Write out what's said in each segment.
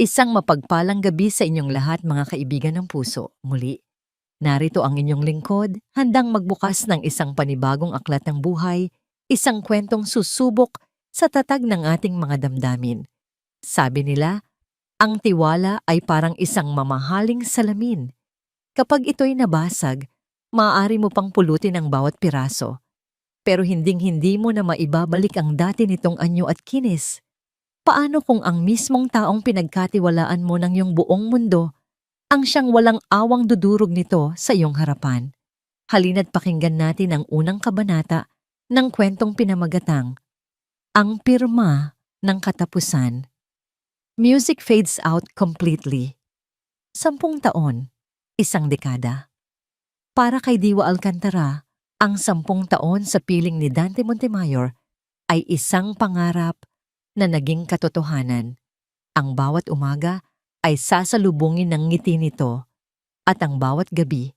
Isang mapagpalang gabi sa inyong lahat mga kaibigan ng puso. Muli, narito ang inyong lingkod, handang magbukas ng isang panibagong aklat ng buhay, isang kwentong susubok sa tatag ng ating mga damdamin. Sabi nila, ang tiwala ay parang isang mamahaling salamin. Kapag ito'y nabasag, maaari mo pang pulutin ang bawat piraso. Pero hinding-hindi mo na maibabalik ang dati nitong anyo at kinis. Paano kung ang mismong taong pinagkatiwalaan mo ng iyong buong mundo ang siyang walang awang dudurog nito sa iyong harapan? Halina't pakinggan natin ang unang kabanata ng kwentong pinamagatang, Ang Pirma ng Katapusan. Music fades out completely. 10 taon, isang dekada. Para kay Diwa Alcantara, ang 10 taon sa piling ni Dante Montemayor ay isang pangarap na naging katotohanan. Ang bawat umaga ay sasalubungin ng ngiti nito at ang bawat gabi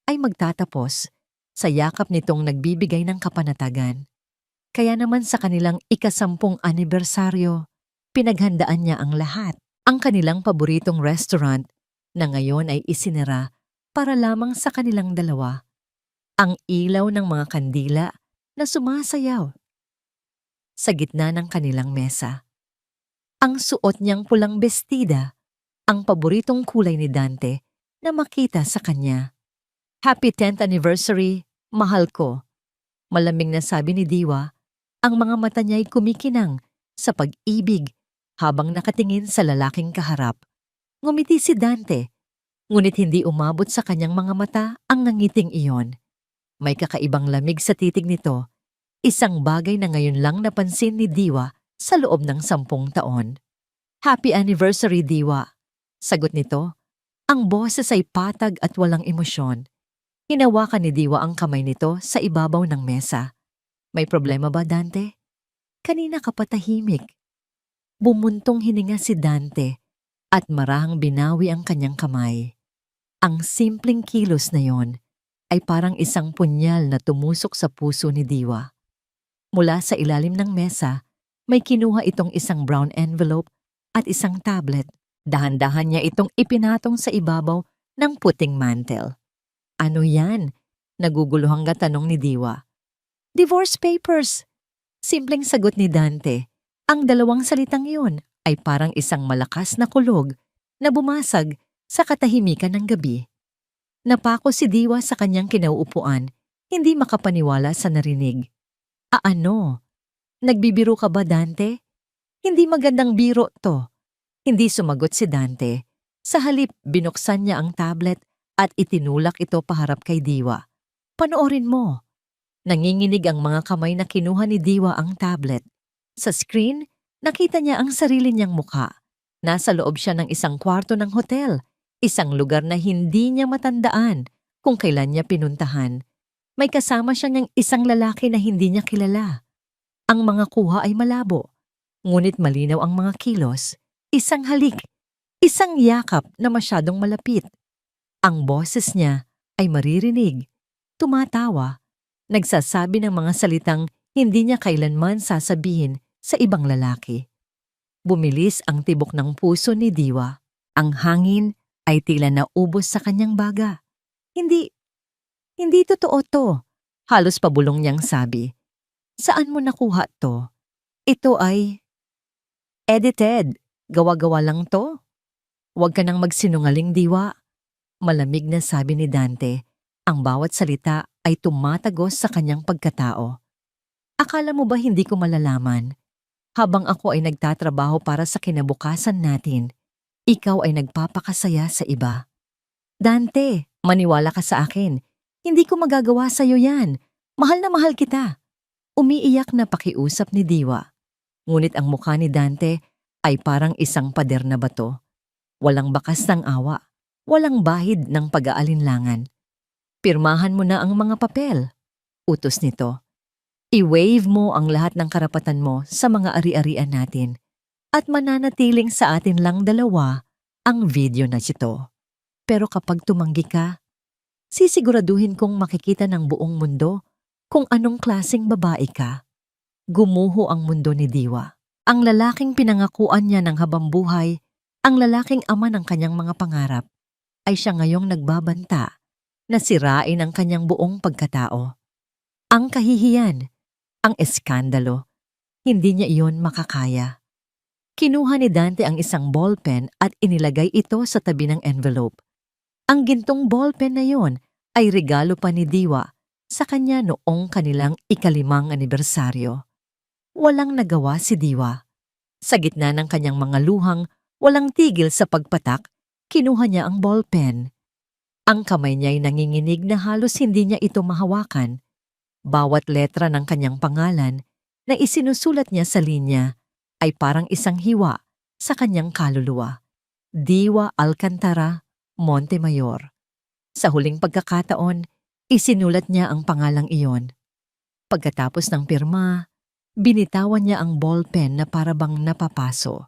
ay magtatapos sa yakap nitong nagbibigay ng kapanatagan. Kaya naman sa kanilang ika-10 anibersaryo, pinaghandaan niya ang lahat. Ang kanilang paboritong restaurant na ngayon ay isinara para lamang sa kanilang dalawa. Ang ilaw ng mga kandila na sumasayaw sa gitna ng kanilang mesa. Ang suot niyang pulang bestida, ang paboritong kulay ni Dante na makita sa kanya. Happy 10th anniversary, mahal ko. Malamig na sabi ni Diwa, ang mga mata niya'y kumikinang sa pag-ibig habang nakatingin sa lalaking kaharap. Ngumiti si Dante, ngunit hindi umabot sa kanyang mga mata ang nangiting iyon. May kakaibang lamig sa titig nito, isang bagay na ngayon lang napansin ni Diwa sa loob ng 10 taon. Happy anniversary, Diwa. Sagot nito, ang boses ay patag at walang emosyon. Hinawakan ni Diwa ang kamay nito sa ibabaw ng mesa. May problema ba, Dante? Kanina ka pa tahimik. Bumuntong hininga si Dante at marahang binawi ang kanyang kamay. Ang simpleng kilos na yon ay parang isang punyal na tumusok sa puso ni Diwa. Mula sa ilalim ng mesa, may kinuha itong isang brown envelope at isang tablet. Dahan-dahan niya itong ipinatong sa ibabaw ng puting mantel. Ano yan? Naguguluhang tanong ni Diwa. Divorce papers. Simpleng sagot ni Dante. Ang 2 salitang iyon ay parang isang malakas na kulog na bumasag sa katahimikan ng gabi. Napako si Diwa sa kanyang kinauupuan, hindi makapaniwala sa narinig. Ano? Nagbibiro ka ba, Dante? Hindi magandang biro to. Hindi sumagot si Dante. Sa halip, binuksan niya ang tablet at itinulak ito paharap kay Diwa. Panoorin mo. Nanginginig ang mga kamay na kinuha ni Diwa ang tablet. Sa screen, nakita niya ang sarili niyang mukha. Nasa loob siya ng isang kwarto ng hotel, isang lugar na hindi niya matandaan kung kailan niya pinuntahan. May kasama siya ng isang lalaki na hindi niya kilala. Ang mga kuha ay malabo, ngunit malinaw ang mga kilos. Isang halik, isang yakap na masyadong malapit. Ang boses niya ay maririnig, tumatawa, nagsasabi ng mga salitang hindi niya kailanman sasabihin sa ibang lalaki. Bumilis ang tibok ng puso ni Diwa. Ang hangin ay tila naubos sa kanyang baga. Hindi totoo to. Halos pabulong niyang sabi. Saan mo nakuha to? Ito ay edited. Gawa-gawa lang to. Huwag ka nang magsinungaling, Diwa. Malamig na sabi ni Dante. Ang bawat salita ay tumatagos sa kanyang pagkatao. Akala mo ba hindi ko malalaman? Habang ako ay nagtatrabaho para sa kinabukasan natin, ikaw ay nagpapakasaya sa iba. Dante, maniwala ka sa akin. Hindi ko magagawa sa'yo yan. Mahal na mahal kita. Umiiyak na pakiusap ni Diwa. Ngunit ang mukha ni Dante ay parang isang pader na bato. Walang bakas ng awa. Walang bahid ng pag-aalinlangan. Pirmahan mo na ang mga papel. Utos nito. I-waive mo ang lahat ng karapatan mo sa mga ari-arian natin at mananatiling sa atin lang dalawa ang video na ito. Pero kapag tumanggi ka, sisiguraduhin kong makikita ng buong mundo kung anong klaseng babae ka. Gumuho ang mundo ni Diwa. Ang lalaking pinangakuan niya ng habambuhay Ang lalaking ama ng kanyang mga pangarap ay siya ngayong nagbabanta na sirain ang kanyang buong pagkatao. Ang kahihiyan, ang eskandalo, hindi niya iyon makakaya. Kinuha ni Dante ang isang ballpen at inilagay ito sa tabi ng envelope. Ang gintong ballpen na yon ay regalo pa ni Diwa sa kanya noong kanilang ika-5 anibersaryo. Walang nagawa si Diwa. Sa gitna ng kanyang mga luhang, walang tigil sa pagpatak, kinuha niya ang ballpen. Ang kamay niya ay nanginginig na halos hindi niya ito mahawakan. Bawat letra ng kanyang pangalan na isinusulat niya sa linya ay parang isang hiwa sa kanyang kaluluwa. Diwa Alcantara, Montemayor. Sa huling pagkakataon, isinulat niya ang pangalang iyon. Pagkatapos ng pirma, binitawan niya ang ballpen na parabang napapaso.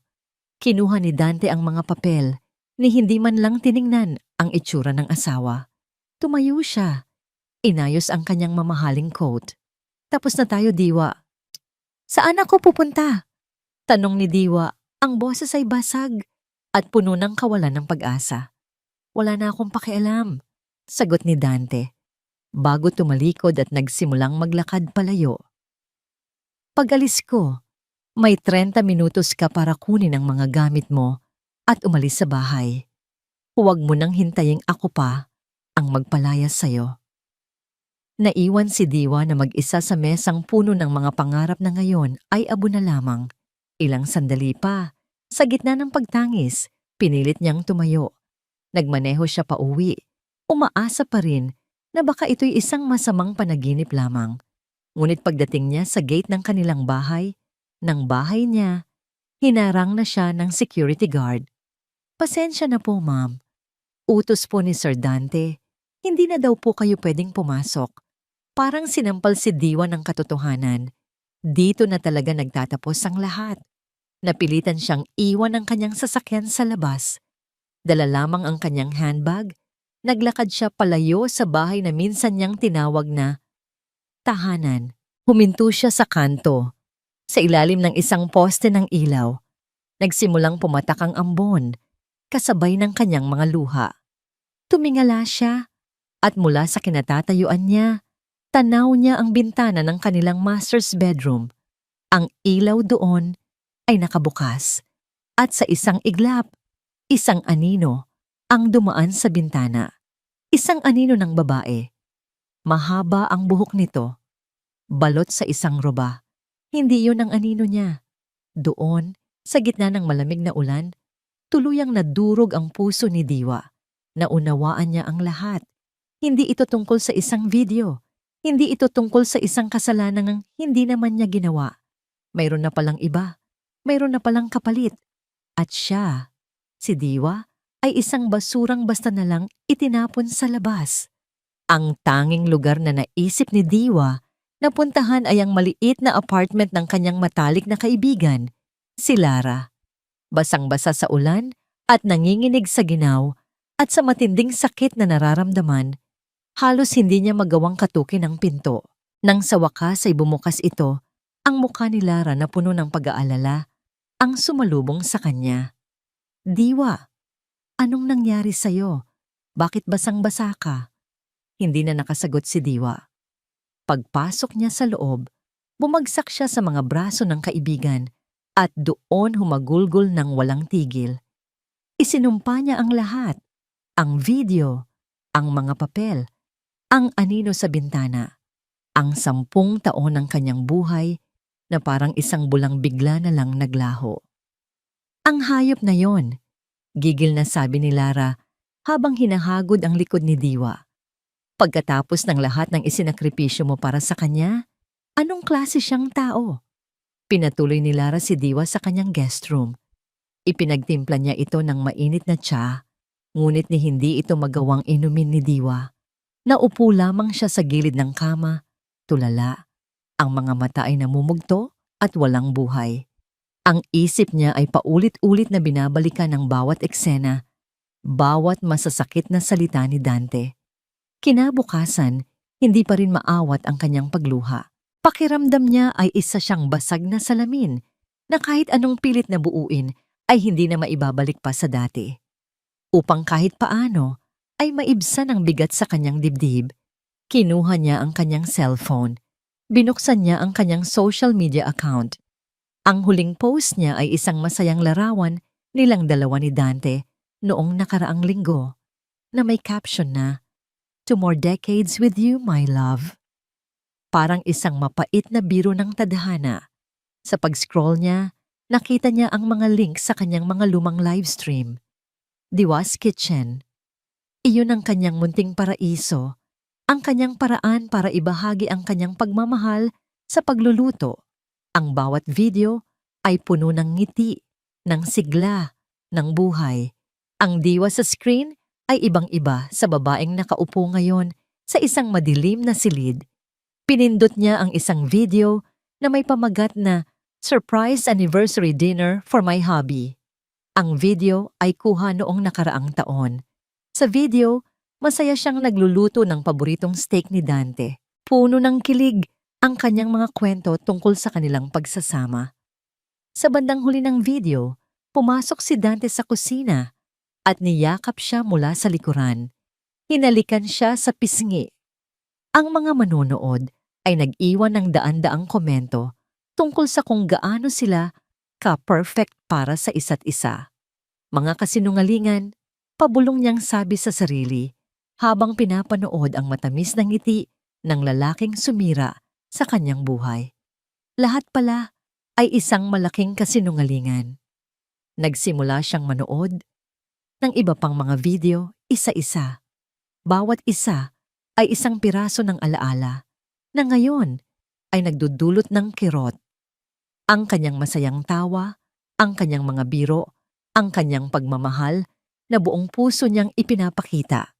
Kinuha ni Dante ang mga papel ni hindi man lang tiningnan ang itsura ng asawa. Tumayo siya. Inayos ang kanyang mamahaling coat. Tapos na tayo, Diwa. Saan ako pupunta? Tanong ni Diwa, ang boses ay basag at puno ng kawalan ng pag-asa. Wala na akong pakialam, sagot ni Dante, bago tumalikod at nagsimulang maglakad palayo. Pag-alis ko, may 30 minutos ka para kunin ang mga gamit mo at umalis sa bahay. Huwag mo nang hintaying ako pa ang magpalayas sa'yo. Naiwan si Diwa na mag-isa sa mesang puno ng mga pangarap na ngayon ay abo na lamang. Ilang sandali pa, sa gitna ng pagtangis, pinilit niyang tumayo. Nagmaneho siya pa uwi. Umaasa pa rin na baka ito'y isang masamang panaginip lamang. Ngunit pagdating niya sa gate ng kanilang bahay, ng bahay niya, hinarang na siya ng security guard. Pasensya na po, ma'am. Utos po ni Sir Dante, hindi na daw po kayo pwedeng pumasok. Parang sinampal si Diwa ng katotohanan. Dito na talaga nagtatapos ang lahat. Napilitan siyang iwan ang kanyang sasakyan sa labas. Dala lamang ang kanyang handbag. Naglakad siya palayo sa bahay na minsan niyang tinawag na tahanan. Huminto siya sa kanto, sa ilalim ng isang poste ng ilaw. Nagsimulang pumatak ang ambon, kasabay ng kanyang mga luha. Tumingala siya, at mula sa kinatatayuan niya, tanaw niya ang bintana ng kanilang master's bedroom. Ang ilaw doon ay nakabukas, at sa isang iglap, isang anino ang dumaan sa bintana. Isang anino ng babae. Mahaba ang buhok nito. Balot sa isang roba. Hindi yun ang anino niya. Doon, sa gitna ng malamig na ulan, tuluyang nadurog ang puso ni Diwa. Naunawaan niya ang lahat. Hindi ito tungkol sa isang video. Hindi ito tungkol sa isang kasalanang hindi naman niya ginawa. Mayroon na palang iba. Mayroon na palang kapalit. At siya, si Diwa, ay isang basurang basta na lang itinapon sa labas. Ang tanging lugar na naisip ni Diwa na puntahan ay ang maliit na apartment ng kanyang matalik na kaibigan, si Lara. Basang-basa sa ulan at nanginginig sa ginaw at sa matinding sakit na nararamdaman, halos hindi niya magawang katukin ang pinto. Nang sa wakas ay bumukas ito, ang mukha ni Lara na puno ng pag-aalala ang sumalubong sa kanya. Diwa, anong nangyari sa'yo? Bakit basang-basa ka? Hindi na nakasagot si Diwa. Pagpasok niya sa loob, bumagsak siya sa mga braso ng kaibigan at doon humagulgol ng walang tigil. Isinumpa niya ang lahat, ang video, ang mga papel, ang anino sa bintana, ang 10 taon ng kanyang buhay na parang isang bulang bigla na lang naglaho. Ang hayop na yon, gigil na sabi ni Lara habang hinahagod ang likod ni Diwa. Pagkatapos ng lahat ng isinakripisyo mo para sa kanya, anong klase siyang tao? Pinatuloy ni Lara si Diwa sa kanyang guest room. Ipinagtimpla niya ito ng mainit na tsa, ngunit ni hindi ito magawang inumin ni Diwa. Naupo lamang siya sa gilid ng kama, tulala. Ang mga mata ay namumugto at walang buhay. Ang isip niya ay paulit-ulit na binabalikan ng bawat eksena, bawat masasakit na salita ni Dante. Kinabukasan, hindi pa rin maawat ang kanyang pagluha. Pakiramdam niya ay isa siyang basag na salamin na kahit anong pilit na buuin ay hindi na maibabalik pa sa dati. Upang kahit paano ay maibsan ang bigat sa kanyang dibdib, kinuha niya ang kanyang cellphone, binuksan niya ang kanyang social media account. Ang huling post niya ay isang masayang larawan nilang dalawa ni Dante noong nakaraang linggo na may caption na, "To more decades with you, my love." Parang isang mapait na biro ng tadhana. Sa pag-scroll niya, nakita niya ang mga link sa kanyang mga lumang livestream. Diwa's Kitchen. Iyon ang kanyang munting paraiso, ang kanyang paraan para ibahagi ang kanyang pagmamahal sa pagluluto. Ang bawat video ay puno ng ngiti, ng sigla, ng buhay. Ang diwa sa screen ay ibang-iba sa babaeng nakaupo ngayon sa isang madilim na silid. Pinindot niya ang isang video na may pamagat na Surprise Anniversary Dinner for My Hubby. Ang video ay kuha noong nakaraang taon. Sa video, masaya siyang nagluluto ng paboritong steak ni Dante. Puno ng kilig ang kanyang mga kwento tungkol sa kanilang pagsasama. Sa bandang huli ng video, pumasok si Dante sa kusina at niyakap siya mula sa likuran. Hinalikan siya sa pisngi. Ang mga manonood ay nag-iwan ng daan-daang komento tungkol sa kung gaano sila ka-perfect para sa isa't isa. Mga kasinungalingan, pabulong niyang sabi sa sarili habang pinapanood ang matamis na ngiti ng lalaking sumira sa kanyang buhay. Lahat pala ay isang malaking kasinungalingan. Nagsimula siyang manood ng iba pang mga video isa-isa. Bawat isa ay isang piraso ng alaala na ngayon ay nagdudulot ng kirot. Ang kanyang masayang tawa, ang kanyang mga biro, ang kanyang pagmamahal na buong puso niyang ipinapakita.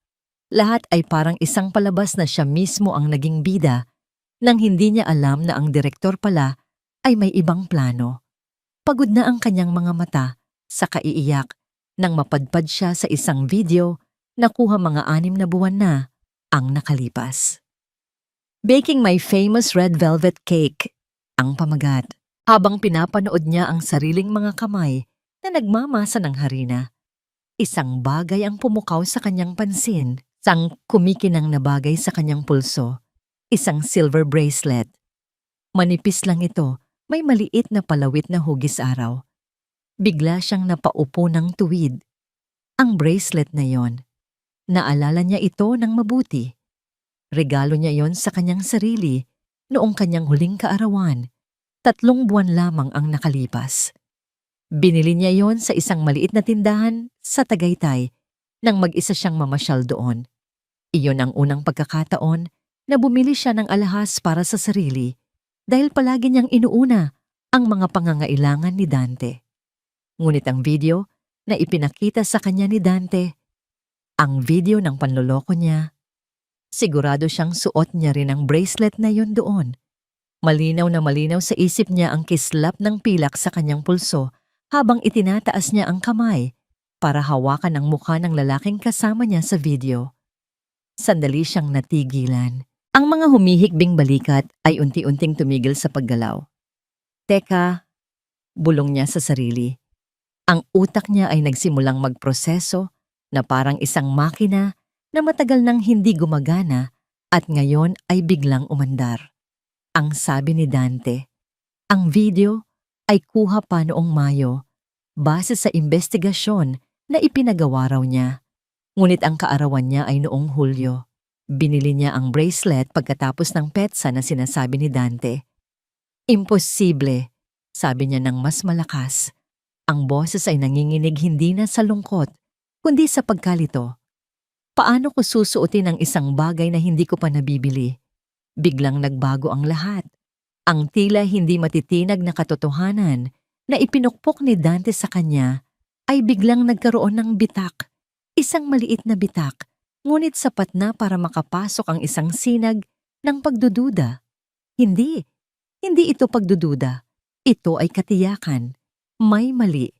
Lahat ay parang isang palabas na siya mismo ang naging bida nang hindi niya alam na ang direktor pala ay may ibang plano. Pagod na ang kanyang mga mata sa kaiiyak nang mapadpad siya sa isang video na kuha mga 6 na buwan na ang nakalipas. Baking my famous red velvet cake, ang pamagat. Habang pinapanood niya ang sariling mga kamay na nagmamasa ng harina, isang bagay ang pumukaw sa kanyang pansin, isang kumikinang na bagay sa kanyang pulso, isang silver bracelet. Manipis lang ito, may maliit na palawit na hugis araw. Bigla siyang napaupo ng tuwid. Ang bracelet na yon, naalala niya ito ng mabuti. Regalo niya yon sa kanyang sarili noong kanyang huling kaarawan. 3 buwan lamang ang nakalipas. Binili niya yon sa isang maliit na tindahan sa Tagaytay nang mag-isa siyang mamasyal doon. Iyon ang unang pagkakataon na bumili siya ng alahas para sa sarili dahil palagi niyang inuuna ang mga pangangailangan ni Dante. Ngunit ang video na ipinakita sa kanya ni Dante, ang video ng panloloko niya, sigurado siyang suot niya rin ang bracelet na yon doon. Malinaw na malinaw sa isip niya ang kislap ng pilak sa kanyang pulso habang itinataas niya ang kamay para hawakan ang mukha ng lalaking kasama niya sa video. Sandali siyang natigilan. Ang mga humihikbing balikat ay unti-unting tumigil sa paggalaw. Teka, bulong niya sa sarili. Ang utak niya ay nagsimulang magproseso na parang isang makina na matagal nang hindi gumagana at ngayon ay biglang umandar. Ang sabi ni Dante, ang video ay kuha pa noong Mayo base sa investigasyon na ipinagawa raw niya. Ngunit ang kaarawan niya ay noong Hulyo. Binili niya ang bracelet pagkatapos ng petsa na sinasabi ni Dante. Imposible, sabi niya ng mas malakas. Ang boses ay nanginginig hindi na sa lungkot, kundi sa pagkalito. Paano ko susuotin ang isang bagay na hindi ko pa nabibili? Biglang nagbago ang lahat. Ang tila hindi matitinag na katotohanan na ipinukpok ni Dante sa kanya ay biglang nagkaroon ng bitak. Isang maliit na bitak, ngunit sapat na para makapasok ang isang sinag ng pagdududa. Hindi ito pagdududa. Ito ay katiyakan. May mali.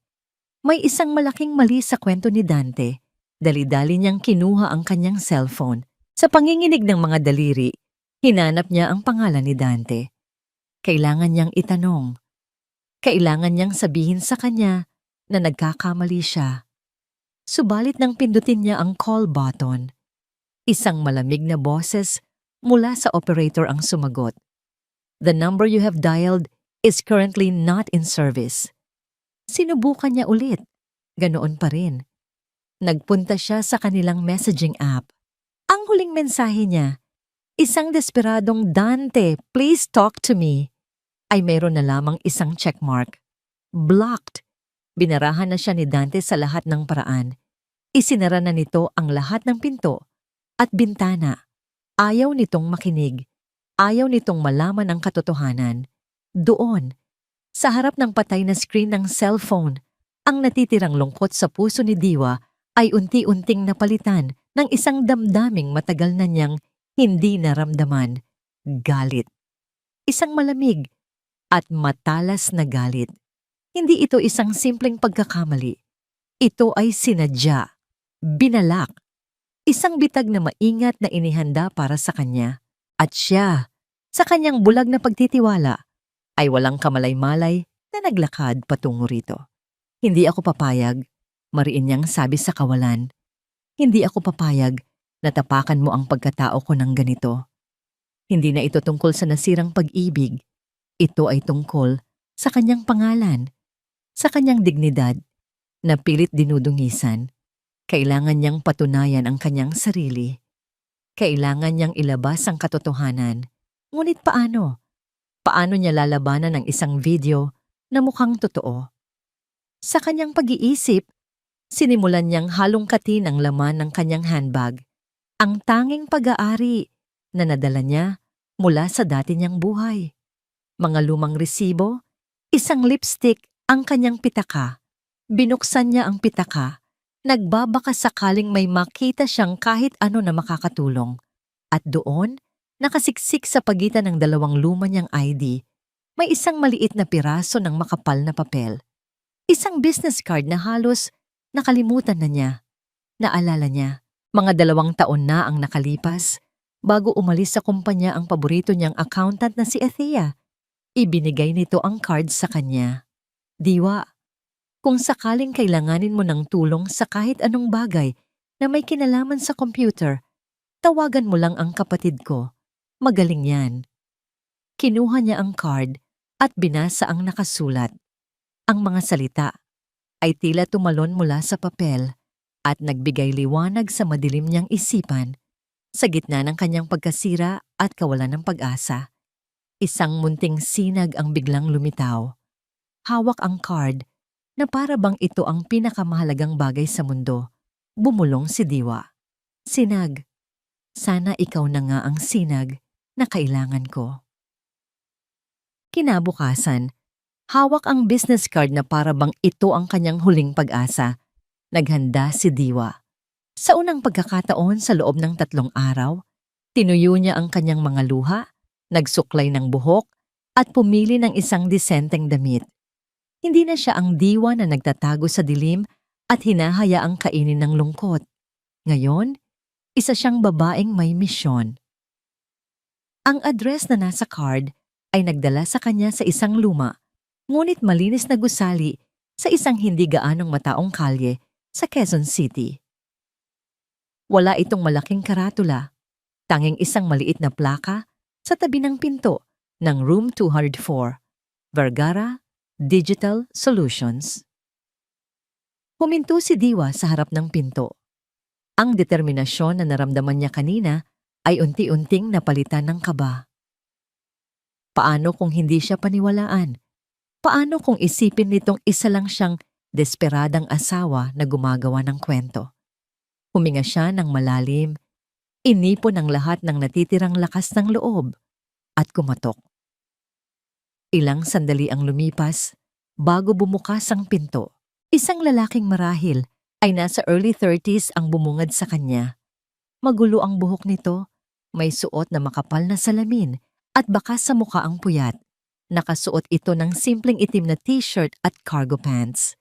May isang malaking mali sa kwento ni Dante. Dali-dali niyang kinuha ang kanyang cellphone. Sa panginginig ng mga daliri, hinanap niya ang pangalan ni Dante. Kailangan niyang itanong. Kailangan niyang sabihin sa kanya na nagkakamali siya. Subalit nang pindutin niya ang call button, isang malamig na boses mula sa operator ang sumagot. "The number you have dialed is currently not in service." Sinubukan niya ulit. Ganoon pa rin. Nagpunta siya sa kanilang messaging app. Ang huling mensahe niya, isang desperadong "Dante, please talk to me," ay mayroon na lamang isang checkmark. Blocked. Binarahan na siya ni Dante sa lahat ng paraan. Isinara na nito ang lahat ng pinto at bintana. Ayaw nitong makinig. Ayaw nitong malaman ang katotohanan. Doon, sa harap ng patay na screen ng cellphone, ang natitirang lungkot sa puso ni Diwa ay unti-unting napalitan ng isang damdaming matagal na niyang hindi naramdaman. Galit. Isang malamig at matalas na galit. Hindi ito isang simpleng pagkakamali. Ito ay sinadya, binalak, isang bitag na maingat na inihanda para sa kanya. At siya, sa kanyang bulag na pagtitiwala, ay walang kamalay-malay na naglakad patungo rito. "Hindi ako papayag," mariin niyang sabi sa kawalan. "Hindi ako papayag na tapakan mo ang pagkatao ko ng ganito. Hindi na ito tungkol sa nasirang pag-ibig. Ito ay tungkol sa kanyang pangalan, sa kanyang dignidad, na pilit dinudungisan. Kailangan niyang patunayan ang kanyang sarili. Kailangan niyang ilabas ang katotohanan. Ngunit paano? Paano niya lalabanan ang isang video na mukhang totoo?" Sa kanyang pag-iisip, sinimulan niyang halongkatin ang laman ng kanyang handbag, ang tanging pag-aari na nadala niya mula sa dati niyang buhay. Mga lumang resibo, isang lipstick, ang kanyang pitaka. Binuksan niya ang pitaka, nagbabaka sakaling may makita siyang kahit ano na makakatulong. At doon, nakasiksik sa pagitan ng dalawang luma niyang ID, may isang maliit na piraso ng makapal na papel. Isang business card na halos nakalimutan na niya. Naalala niya, mga 2 taon na ang nakalipas bago umalis sa kumpanya ang paborito niyang accountant na si Ethia. Ibinigay nito ang card sa kanya. "Diwa, kung sakaling kailanganin mo ng tulong sa kahit anong bagay na may kinalaman sa computer, tawagan mo lang ang kapatid ko. Magaling yan." Kinuha niya ang card at binasa ang nakasulat. Ang mga salita ay tila tumalon mula sa papel at nagbigay liwanag sa madilim niyang isipan. Sa gitna ng kanyang pagkasira at kawalan ng pag-asa, isang munting sinag ang biglang lumitaw. Hawak ang card na para bang ito ang pinakamahalagang bagay sa mundo. Bumulong si Diwa. "Sinag. Sana ikaw na nga ang sinag na kailangan ko." Kinabukasan, hawak ang business card na para bang ito ang kanyang huling pag-asa. Naghanda si Diwa. Sa unang pagkakataon sa loob ng 3 araw, tinuyo niya ang kanyang mga luha, nagsuklay ng buhok, at pumili ng isang disenteng damit. Hindi na siya ang diwa na nagtatago sa dilim at hinahayaang kainin ng lungkot. Ngayon, isa siyang babaeng may misyon. Ang address na nasa card ay nagdala sa kanya sa isang luma, ngunit malinis na gusali sa isang hindi gaanong mataong kalye sa Quezon City. Wala itong malaking karatula, tanging isang maliit na plaka sa tabi ng pinto ng Room 204, Vergara Digital Solutions. Huminto si Diwa sa harap ng pinto. Ang determinasyon na naramdaman niya kanina ay unti-unting napalitan ng kaba. Paano kung hindi siya paniwalaan? Paano kung isipin nitong isa lang siyang desperadang asawa na gumagawa ng kwento? Huminga siya ng malalim, inipon ang lahat ng natitirang lakas ng loob, at kumatok. Ilang sandali ang lumipas bago bumukas ang pinto. Isang lalaking marahil ay nasa early 30s ang bumungad sa kanya. Magulo ang buhok nito, may suot na makapal na salamin at bakas sa mukha ang puyat. Nakasuot ito ng simpleng itim na t-shirt at cargo pants.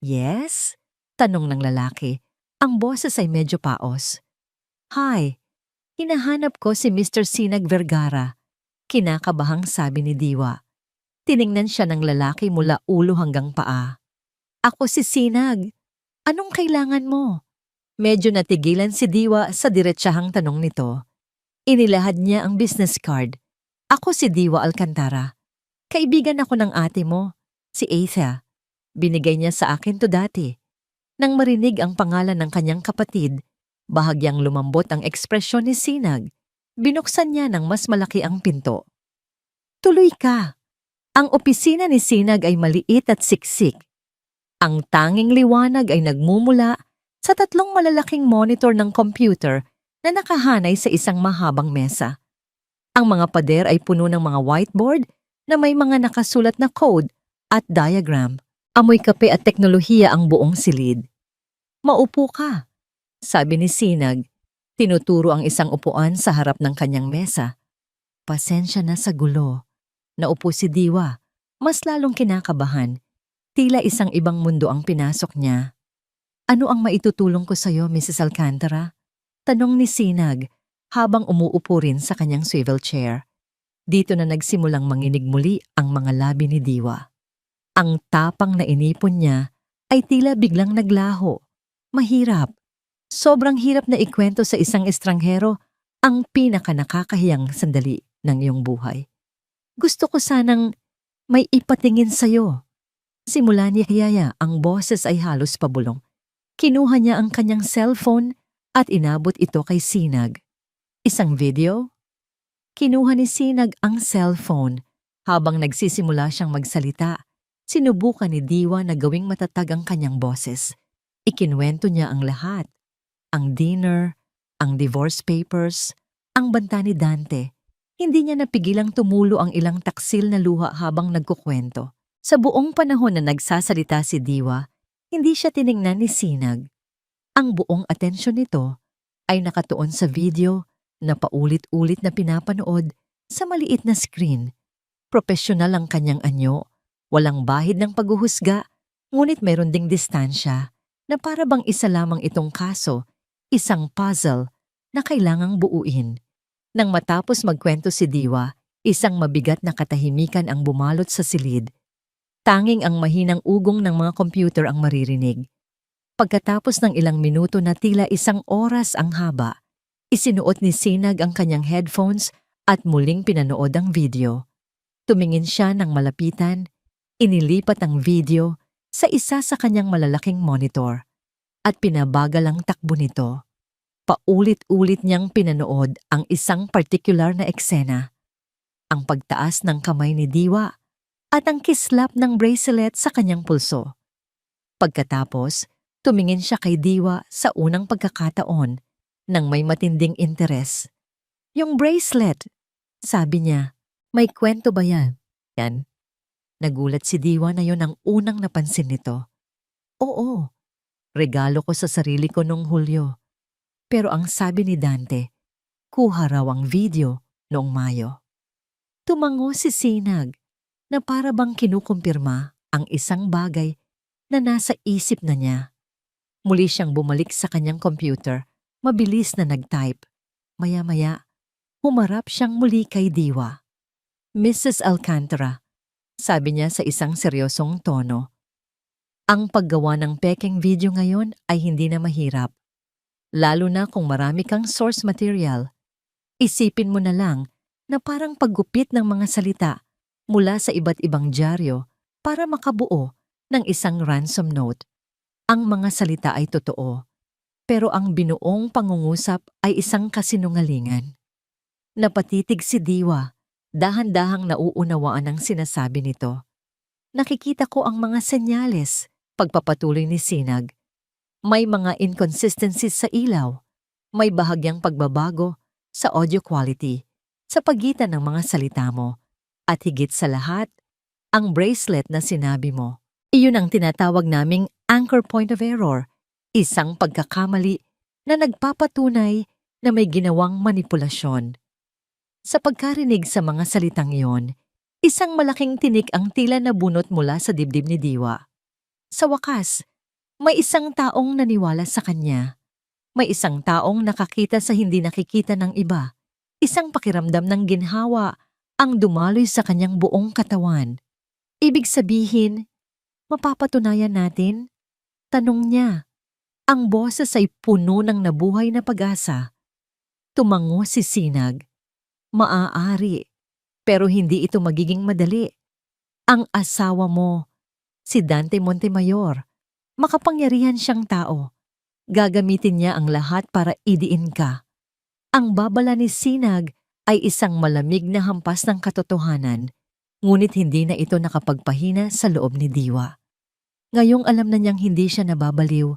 "Yes?" tanong ng lalaki. Ang boses ay medyo paos. "Hi, hinahanap ko si Mr. Sinag Vergara." Kinakabahang sabi ni Diwa. Tiningnan siya ng lalaki mula ulo hanggang paa. Ako si Sinag. Anong kailangan mo? Medyo natigilan si Diwa sa diretsahang tanong nito. Inilahad niya ang business card. Ako si Diwa Alcantara. Kaibigan ako ng ate mo, si Athea. Binigay niya sa akin to dati. Nang marinig ang pangalan ng kanyang kapatid, bahagyang lumambot ang ekspresyon ni Sinag. Binuksan niya ng mas malaki ang pinto. Tuloy ka. Ang opisina ni Sinag ay maliit at siksik. Ang tanging liwanag ay nagmumula sa 3 malalaking monitor ng computer na nakahanay sa isang mahabang mesa. Ang mga pader ay puno ng mga whiteboard na may mga nakasulat na code at diagram. Amoy kape at teknolohiya ang buong silid. Maupo ka, sabi ni Sinag. Tinuturo ang isang upuan sa harap ng kanyang mesa. Pasensya na sa gulo. Naupo si Diwa, mas lalong kinakabahan. Tila isang ibang mundo ang pinasok niya. Ano ang maitutulong ko sa iyo, Mrs. Alcantara? Tanong ni Sinag habang umuupo rin sa kanyang swivel chair. Dito na nagsimulang manginig muli ang mga labi ni Diwa. Ang tapang na inipon niya ay tila biglang naglaho. Mahirap. Sobrang hirap na ikwento sa isang estranghero ang pinaka-nakakahiyang sandali ng iyong buhay. Gusto ko sanang may ipatingin sa'yo. Simula ni Yaya, ang boses ay halos pabulong. Kinuha niya ang kanyang cellphone at inabot ito kay Sinag. Isang video? Kinuha ni Sinag ang cellphone. Habang nagsisimula siyang magsalita, sinubukan ni Diwa na gawing matatag ang kanyang boses. Ikinwento niya ang lahat. Ang dinner, ang divorce papers, ang banta ni Dante. Hindi niya napigilang tumulo ang ilang taksil na luha habang nagkukwento. Sa buong panahon na nagsasalita si Diwa, hindi siya tiningnan ni Sinag. Ang buong atensyon nito ay nakatuon sa video na paulit-ulit na pinapanood sa maliit na screen. Propesyonal ang kanyang anyo, walang bahid ng paghuhusga, ngunit mayroon ding distansya na para bang isa lamang itong kaso, isang puzzle na kailangang buuin. Nang matapos magkwento si Diwa, isang mabigat na katahimikan ang bumalot sa silid. Tanging ang mahinang ugong ng mga computer ang maririnig. Pagkatapos ng ilang minuto na tila isang oras ang haba, isinuot ni Sinag ang kanyang headphones at muling pinanood ang video. Tumingin siya ng malapitan, inilipat ang video sa isa sa kanyang malalaking monitor at pinabagal ang takbo nito. Paulit-ulit niyang pinanood ang isang partikular na eksena. Ang pagtaas ng kamay ni Diwa at ang kislap ng bracelet sa kanyang pulso. Pagkatapos, tumingin siya kay Diwa sa unang pagkakataon nang may matinding interes. Yung bracelet, sabi niya, may kwento ba yan? Yan. Nagulat si Diwa na yon ang unang napansin nito. Oo, regalo ko sa sarili ko nung Hulyo. Pero ang sabi ni Dante, kuha raw ang video noong Mayo. Tumango si Sinag na para bang kinukumpirma ang isang bagay na nasa isip na niya. Muli siyang bumalik sa kanyang computer, mabilis na nag-type. Maya-maya, humarap siyang muli kay Diwa. Mrs. Alcantara, sabi niya sa isang seryosong tono. Ang paggawa ng peking video ngayon ay hindi na mahirap. Lalo na kung marami kang source material. Isipin mo na lang na parang paggupit ng mga salita mula sa iba't ibang dyaryo para makabuo ng isang ransom note. Ang mga salita ay totoo, pero ang binuong pangungusap ay isang kasinungalingan. Napatitig si Diwa, dahan-dahang nauunawaan ang sinasabi nito. Nakikita ko ang mga senyales, pagpapatuloy ni Sinag. May mga inconsistencies sa ilaw, may bahagyang pagbabago sa audio quality, sa pagitan ng mga salita mo, at higit sa lahat, ang bracelet na sinabi mo. Iyon ang tinatawag naming anchor point of error, isang pagkakamali na nagpapatunay na may ginawang manipulasyon. Sa pagkarinig sa mga salitang iyon, isang malaking tinik ang tila nabunot mula sa dibdib ni Diwa. Sa wakas, may isang taong naniwala sa kanya. May isang taong nakakita sa hindi nakikita ng iba. Isang pakiramdam ng ginhawa ang dumaloy sa kanyang buong katawan. Ibig sabihin, Mapapatunayan natin? Tanong niya. Ang boses ay puno ng nabuhay na pag-asa. Tumango si Sinag. Maaari, pero hindi ito magiging madali. Ang asawa mo, si Dante Montemayor, makapangyarihan siyang tao. Gagamitin niya ang lahat para idiin ka. Ang babala ni Sinag ay isang malamig na hampas ng katotohanan, ngunit hindi na ito nakapagpahina sa loob ni Diwa. Ngayong alam na niyang hindi siya nababaliw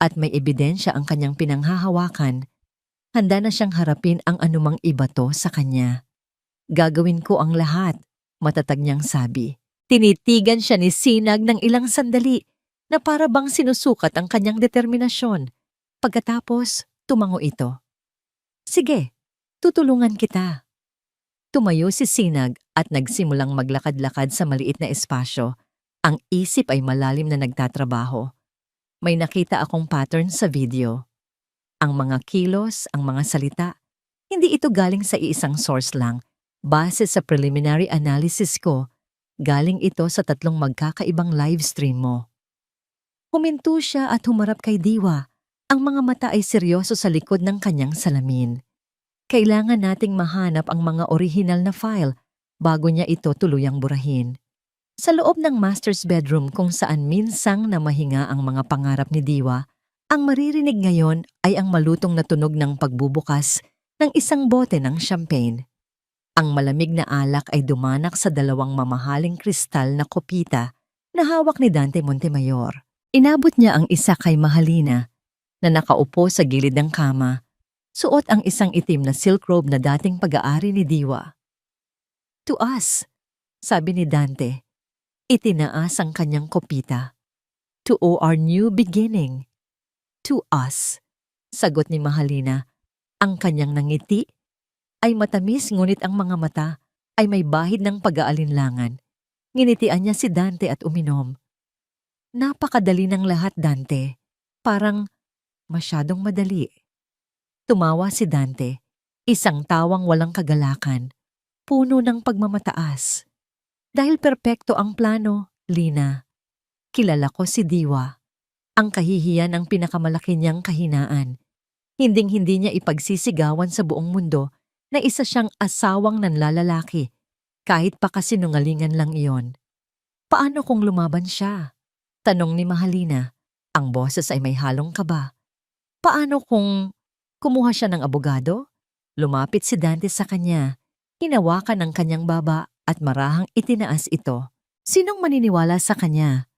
at may ebidensya ang kanyang pinanghahawakan, handa na siyang harapin ang anumang ibato sa kanya. Gagawin ko ang lahat, matatag niyang sabi. Tinitigan siya ni Sinag ng ilang sandali na para bang sinusukat ang kanyang determinasyon. Pagkatapos, tumango ito. Sige, tutulungan kita. Tumayo si Sinag at nagsimulang maglakad-lakad sa maliit na espasyo. Ang isip ay malalim na nagtatrabaho. May nakita akong pattern sa video. Ang mga kilos, ang mga salita, hindi ito galing sa iisang source lang. Base sa preliminary analysis ko, galing ito sa 3 magkakaibang live stream mo. Huminto siya at humarap kay Diwa. Ang mga mata ay seryoso sa likod ng kanyang salamin. Kailangan nating mahanap ang mga orihinal na file bago niya ito tuluyang burahin. Sa loob ng master's bedroom kung saan minsang na mahinga ang mga pangarap ni Diwa, ang maririnig ngayon ay ang malutong na tunog ng pagbubukas ng isang bote ng champagne. Ang malamig na alak ay dumanak sa 2 mamahaling kristal na kopita na hawak ni Dante Montemayor. Inabot niya ang isa kay Mahalina na nakaupo sa gilid ng kama. Suot ang isang itim na silk robe na dating pag-aari ni Diwa. To us, sabi ni Dante. Itinaas ang kanyang kopita. To our new beginning. To us, sagot ni Mahalina. Ang kanyang nangiti ay matamis ngunit ang mga mata ay may bahid ng pag-aalinlangan. Nginitian niya si Dante at uminom. Napakadali ng lahat, Dante. Parang masyadong madali. Tumawa si Dante, isang tawang walang kagalakan, puno ng pagmamataas. Dahil perpekto ang plano, Lina. Kilala ko si Diwa. Ang kahihiyan ang pinakamalaki niyang kahinaan. Hinding-hindi niya ipagsisigawan sa buong mundo na isa siyang asawang nanlalalaki, kahit pa kasinungalingan lang iyon. Paano kung lumaban siya? Tanong ni Mahalina. Ang boses ay may halong kaba. Paano kung kumuha siya ng abogado? Lumapit si Dante sa kanya. Hinawakan ang kanyang baba at marahang itinaas ito. Sinong maniniwala sa kanya?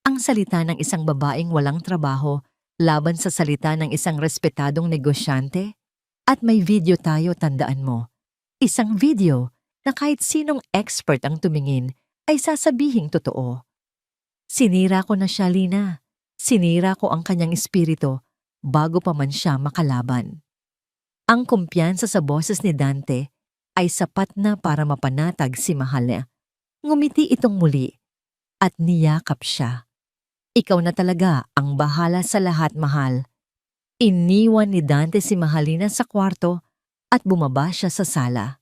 Ang salita ng isang babaeng walang trabaho laban sa salita ng isang respetadong negosyante? At may video tayo, tandaan mo. Isang video na kahit sinong expert ang tumingin ay sasabihing totoo. Sinira ko na siya, Lina. Sinira ko ang kanyang espiritu bago pa man siya makalaban. Ang kumpiyansa sa boses ni Dante ay sapat na para mapanatag si Mahalina. Ngumiti itong muli at niyakap siya. Ikaw na talaga ang bahala sa lahat, mahal. Iniwan ni Dante si Mahalina sa kwarto at bumaba siya sa sala.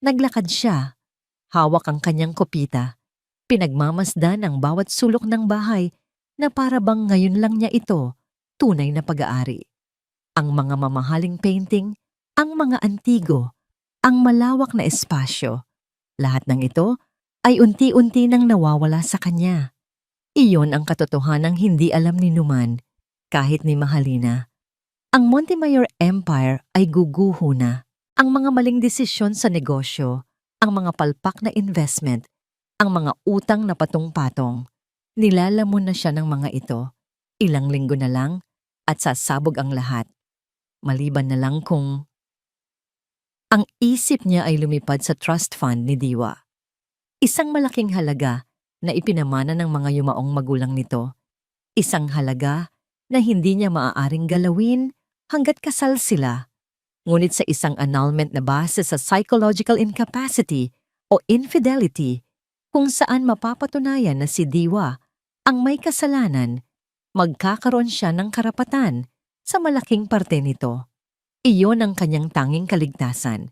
Naglakad siya, hawak ang kanyang kopita. Pinagmamasdan ang bawat sulok ng bahay na para bang ngayon lang niya ito, tunay na pag-aari. Ang mga mamahaling painting, ang mga antigo, ang malawak na espasyo. Lahat ng ito ay unti-unti nang nawawala sa kanya. Iyon ang katotohanang hindi alam ni Numan, kahit ni Mahalina. Ang Montemayor Empire ay guguho na. Ang mga maling desisyon sa negosyo, ang mga palpak na investment, ang mga utang na patong-patong. Nilalamon na siya ng mga ito. Ilang linggo na lang at sasabog ang lahat. Maliban na lang kung ang isip niya ay lumipad sa trust fund ni Diwa. Isang malaking halaga na ipinamana ng mga yumaong magulang nito. Isang halaga na hindi niya maaaring galawin hanggat kasal sila. Ngunit sa isang annulment na base sa psychological incapacity o infidelity, kung saan mapapatunayan na si Diwa ang may kasalanan, magkakaroon siya ng karapatan sa malaking parte nito. Iyon ang kanyang tanging kaligtasan.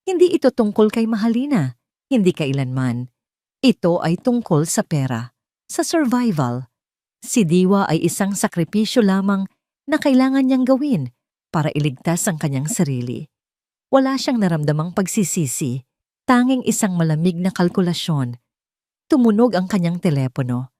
Hindi ito tungkol kay Mahalina, hindi kailanman. Ito ay tungkol sa pera. Sa survival, si Diwa ay isang sakripisyo lamang na kailangan niyang gawin para iligtas ang kanyang sarili. Wala siyang naramdamang pagsisisi, tanging isang malamig na kalkulasyon. Tumunog ang kanyang telepono.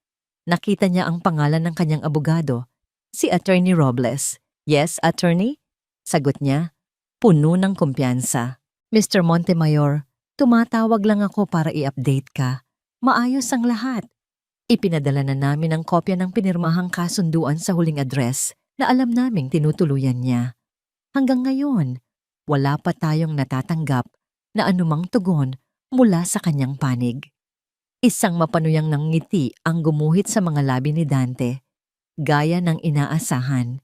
Nakita niya ang pangalan ng kanyang abogado, si Attorney Robles. "Yes, Attorney?" Sagot niya, puno ng kumpiyansa. "Mr. Montemayor, tumatawag lang ako para i-update ka. Maayos ang lahat. Ipinadala na namin ang kopya ng pinirmahang kasunduan sa huling address na alam naming tinutuluyan niya. Hanggang ngayon, wala pa tayong natatanggap na anumang tugon mula sa kanyang panig." Isang mapanuyang ng ngiti ang gumuhit sa mga labi ni Dante, gaya ng inaasahan.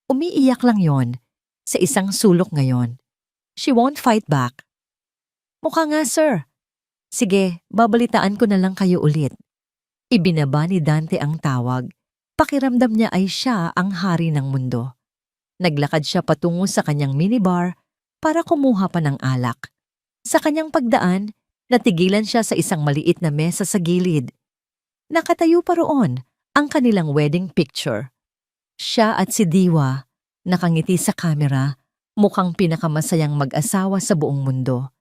Umiiyak lang yon sa isang sulok ngayon. She won't fight back. "Mukha nga, sir. Sige, babalitaan ko na lang kayo ulit." Ibinaba ni Dante ang tawag. Pakiramdam niya ay siya ang hari ng mundo. Naglakad siya patungo sa kanyang minibar para kumuha pa ng alak. Sa kanyang pagdaan, natigilan siya sa isang maliit na mesa sa gilid. Nakatayo pa roon ang kanilang wedding picture. Siya at si Diwa, nakangiti sa kamera, mukhang pinakamasayang mag-asawa sa buong mundo.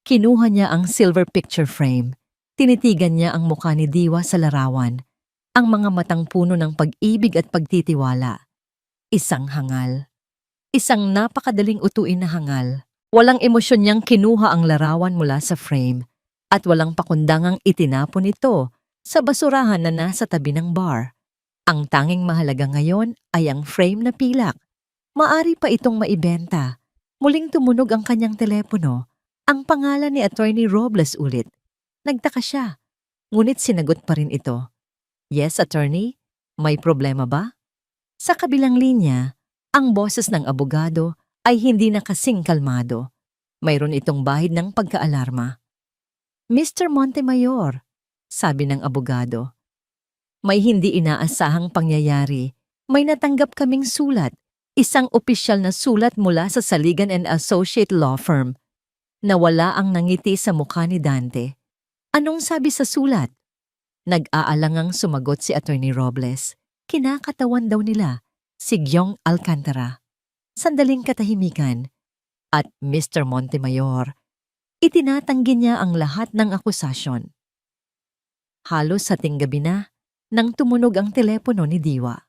Kinuha niya ang silver picture frame. Tinitigan niya ang mukha ni Diwa sa larawan, ang mga matang puno ng pag-ibig at pagtitiwala. Isang hangal. Isang napakadaling utuin na hangal. Walang emosyon niyang kinuha ang larawan mula sa frame at walang pakundangang itinapon ito sa basurahan na nasa tabi ng bar. Ang tanging mahalaga ngayon ay ang frame na pilak. Maari pa itong maibenta. Muling tumunog ang kanyang telepono. Ang pangalan ni Attorney Robles ulit. Nagtaka siya, ngunit sinagot pa rin ito. "Yes, Attorney? May problema ba?" Sa kabilang linya, ang boses ng abogado ay hindi na kasing kalmado. Mayroon itong bahid ng pagkaalarma. "Mr. Montemayor," sabi ng abogado, "may hindi inaasahang pangyayari. May natanggap kaming sulat, isang opisyal na sulat mula sa Saligan and Associate Law Firm." Nawala ang nangiti sa mukha ni Dante. "Anong sabi sa sulat?" Nag-aalangang sumagot si Attorney Robles. Kinakatawan daw nila si Gyong Alcantara. Sandaling katahimikan. At Mr. Montemayor, itinatanggi niya ang lahat ng akusasyon. Halos sa tinggabi na nang tumunog ang telepono ni Diwa.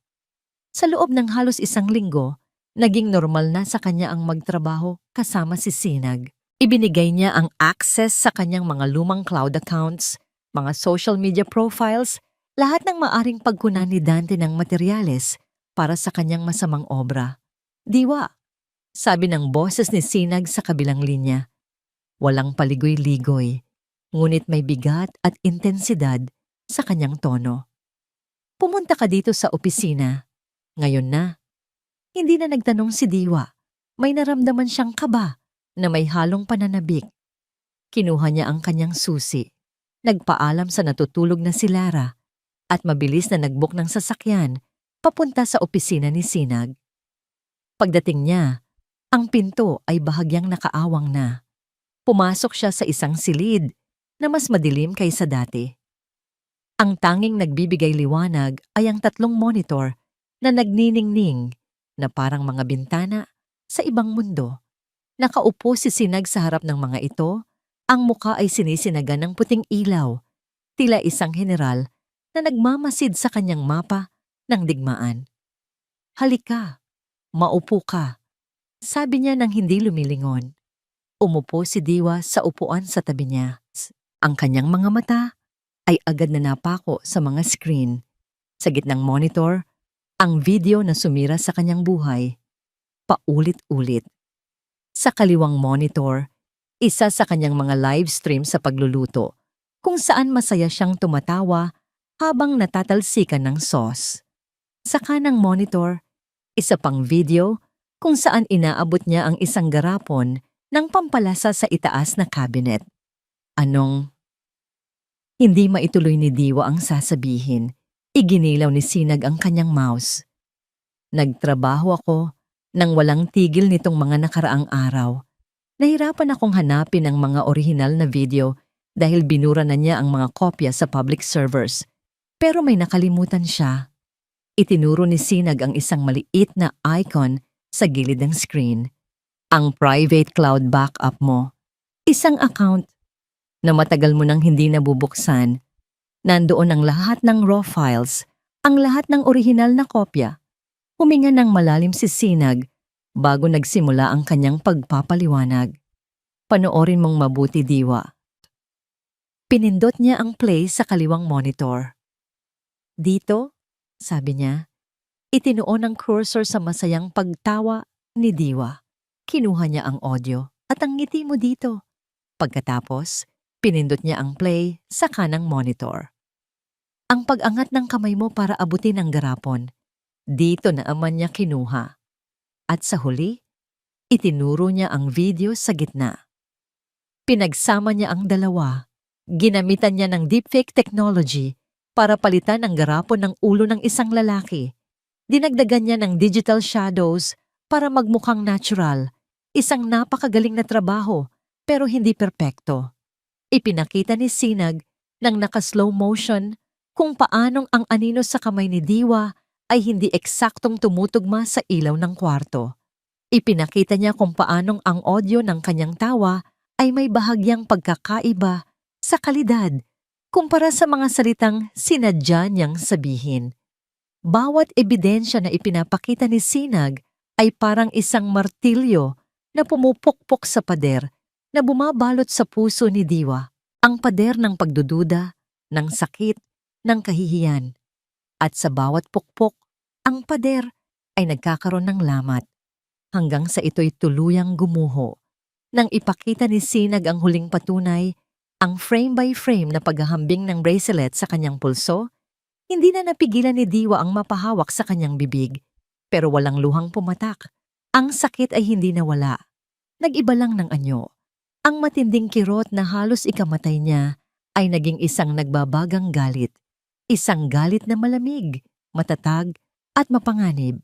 Sa loob ng halos isang linggo, naging normal na sa kanya ang magtrabaho kasama si Sinag. Ibinigay niya ang access sa kanyang mga lumang cloud accounts, mga social media profiles, lahat ng maaring pagkunan ni Dante ng materyales para sa kanyang masamang obra. "Diwa," sabi ng boses ni Sinag sa kabilang linya. Walang paligoy-ligoy, ngunit may bigat at intensidad sa kanyang tono. "Pumunta ka dito sa opisina. Ngayon na." Hindi na nagtanong si Diwa. May naramdaman siyang kaba na may halong pananabik. Kinuha niya ang kanyang susi. Nagpaalam sa natutulog na si Lara at mabilis na nagbook ng sasakyan papunta sa opisina ni Sinag. Pagdating niya, ang pinto ay bahagyang nakaawang na. Pumasok siya sa isang silid na mas madilim kaysa dati. Ang tanging nagbibigay liwanag ay ang 3 monitor na nagniningning na parang mga bintana sa ibang mundo. Nakaupo si Sinag sa harap ng mga ito, ang muka ay sinisinagan ng puting ilaw, tila isang general na nagmamasid sa kanyang mapa ng digmaan. "Halika, maupo ka," sabi niya nang hindi lumilingon. Umupo si Diwa sa upuan sa tabi niya. Ang kanyang mga mata ay agad na napako sa mga screen. Sa gitnang monitor, ang video na sumira sa kanyang buhay. Paulit-ulit. Sa kaliwang monitor, isa sa kanyang mga live stream sa pagluluto, kung saan masaya siyang tumatawa habang natatalsikan ng sauce. Sa kanang monitor, isa pang video kung saan inaabot niya ang isang garapon ng pampalasa sa itaas na cabinet. Hindi maituloy ni Diwa ang sasabihin. Iginilaw ni Sinag ang kanyang mouse. "Nagtrabaho ako nang walang tigil nitong mga nakaraang araw. Nahirapan akong hanapin ang mga orihinal na video dahil binura na niya ang mga kopya sa public servers. Pero may nakalimutan siya. Itinuro ni Sinag ang isang maliit na icon sa gilid ng screen. Ang private cloud backup mo. Isang account na matagal mo nang hindi nabubuksan. Nandoon ang lahat ng raw files, ang lahat ng orihinal na kopya. Huminga ng malalim si Sinag bago nagsimula ang kanyang pagpapaliwanag. Panoorin mong mabuti, Diwa. Pinindot niya ang play sa kaliwang monitor. Dito, sabi niya, itinuon ang cursor sa masayang pagtawa ni Diwa. Kinuha niya ang audio at ang ngiti mo dito. Pagkatapos, pinindot niya ang play sa kanang monitor. Ang pag-angat ng kamay mo para abutin ang garapon, dito naman niya kinuha. At sa huli, itinuro niya ang video sa gitna. Pinagsama niya ang dalawa. Ginamitan niya ng deepfake technology para palitan ang garapon ng ulo ng isang lalaki. Dinagdagan niya ng digital shadows para magmukhang natural. Isang napakagaling na trabaho pero hindi perpekto. Ipinakita ni Sinag ng naka-slow motion kung paanong ang anino sa kamay ni Diwa ay hindi eksaktong tumutugma sa ilaw ng kwarto. Ipinakita niya kung paanong ang audio ng kanyang tawa ay may bahagyang pagkakaiba sa kalidad kumpara sa mga salitang sinadya niyang sabihin. Bawat ebidensya na ipinapakita ni Sinag ay parang isang martilyo na pumupukpok sa pader na bumabalot sa puso ni Diwa. Ang pader ng pagdududa, ng sakit, ng kahihiyan. At sa bawat pukpok, ang pader ay nagkakaroon ng lamat hanggang sa ito'y tuluyang gumuho. Nang ipakita ni Sinag ang huling patunay, ang frame by frame na paghahambing ng bracelet sa kanyang pulso, hindi na napigilan ni Diwa ang mapahawak sa kanyang bibig. Pero walang luhang pumatak. Ang sakit ay hindi nawala. Nag-iba lang ng anyo. Ang matinding kirot na halos ikamatay niya ay naging isang nagbabagang galit. Isang galit na malamig, matatag at mapanganib.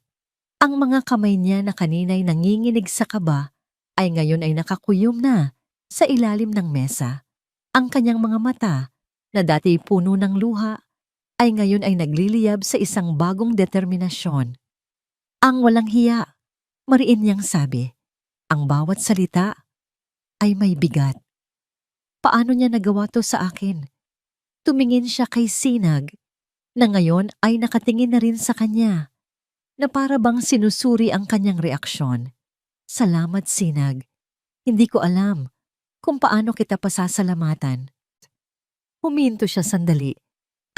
Ang mga kamay niya na kanina'y nanginginig sa kaba ay ngayon ay nakakuyom na sa ilalim ng mesa. Ang kanyang mga mata na dati puno ng luha ay ngayon ay nagliliyab sa isang bagong determinasyon. Ang walang hiya, mariin niyang sabi, ang bawat salita ay may bigat. Paano niya nagawa to sa akin? Tumingin siya kay Sinag na ngayon ay nakatingin na rin sa kanya na para bang sinusuri ang kanyang reaksyon. Salamat, Sinag. Hindi ko alam kung paano kita pasasalamatan. Huminto siya sandali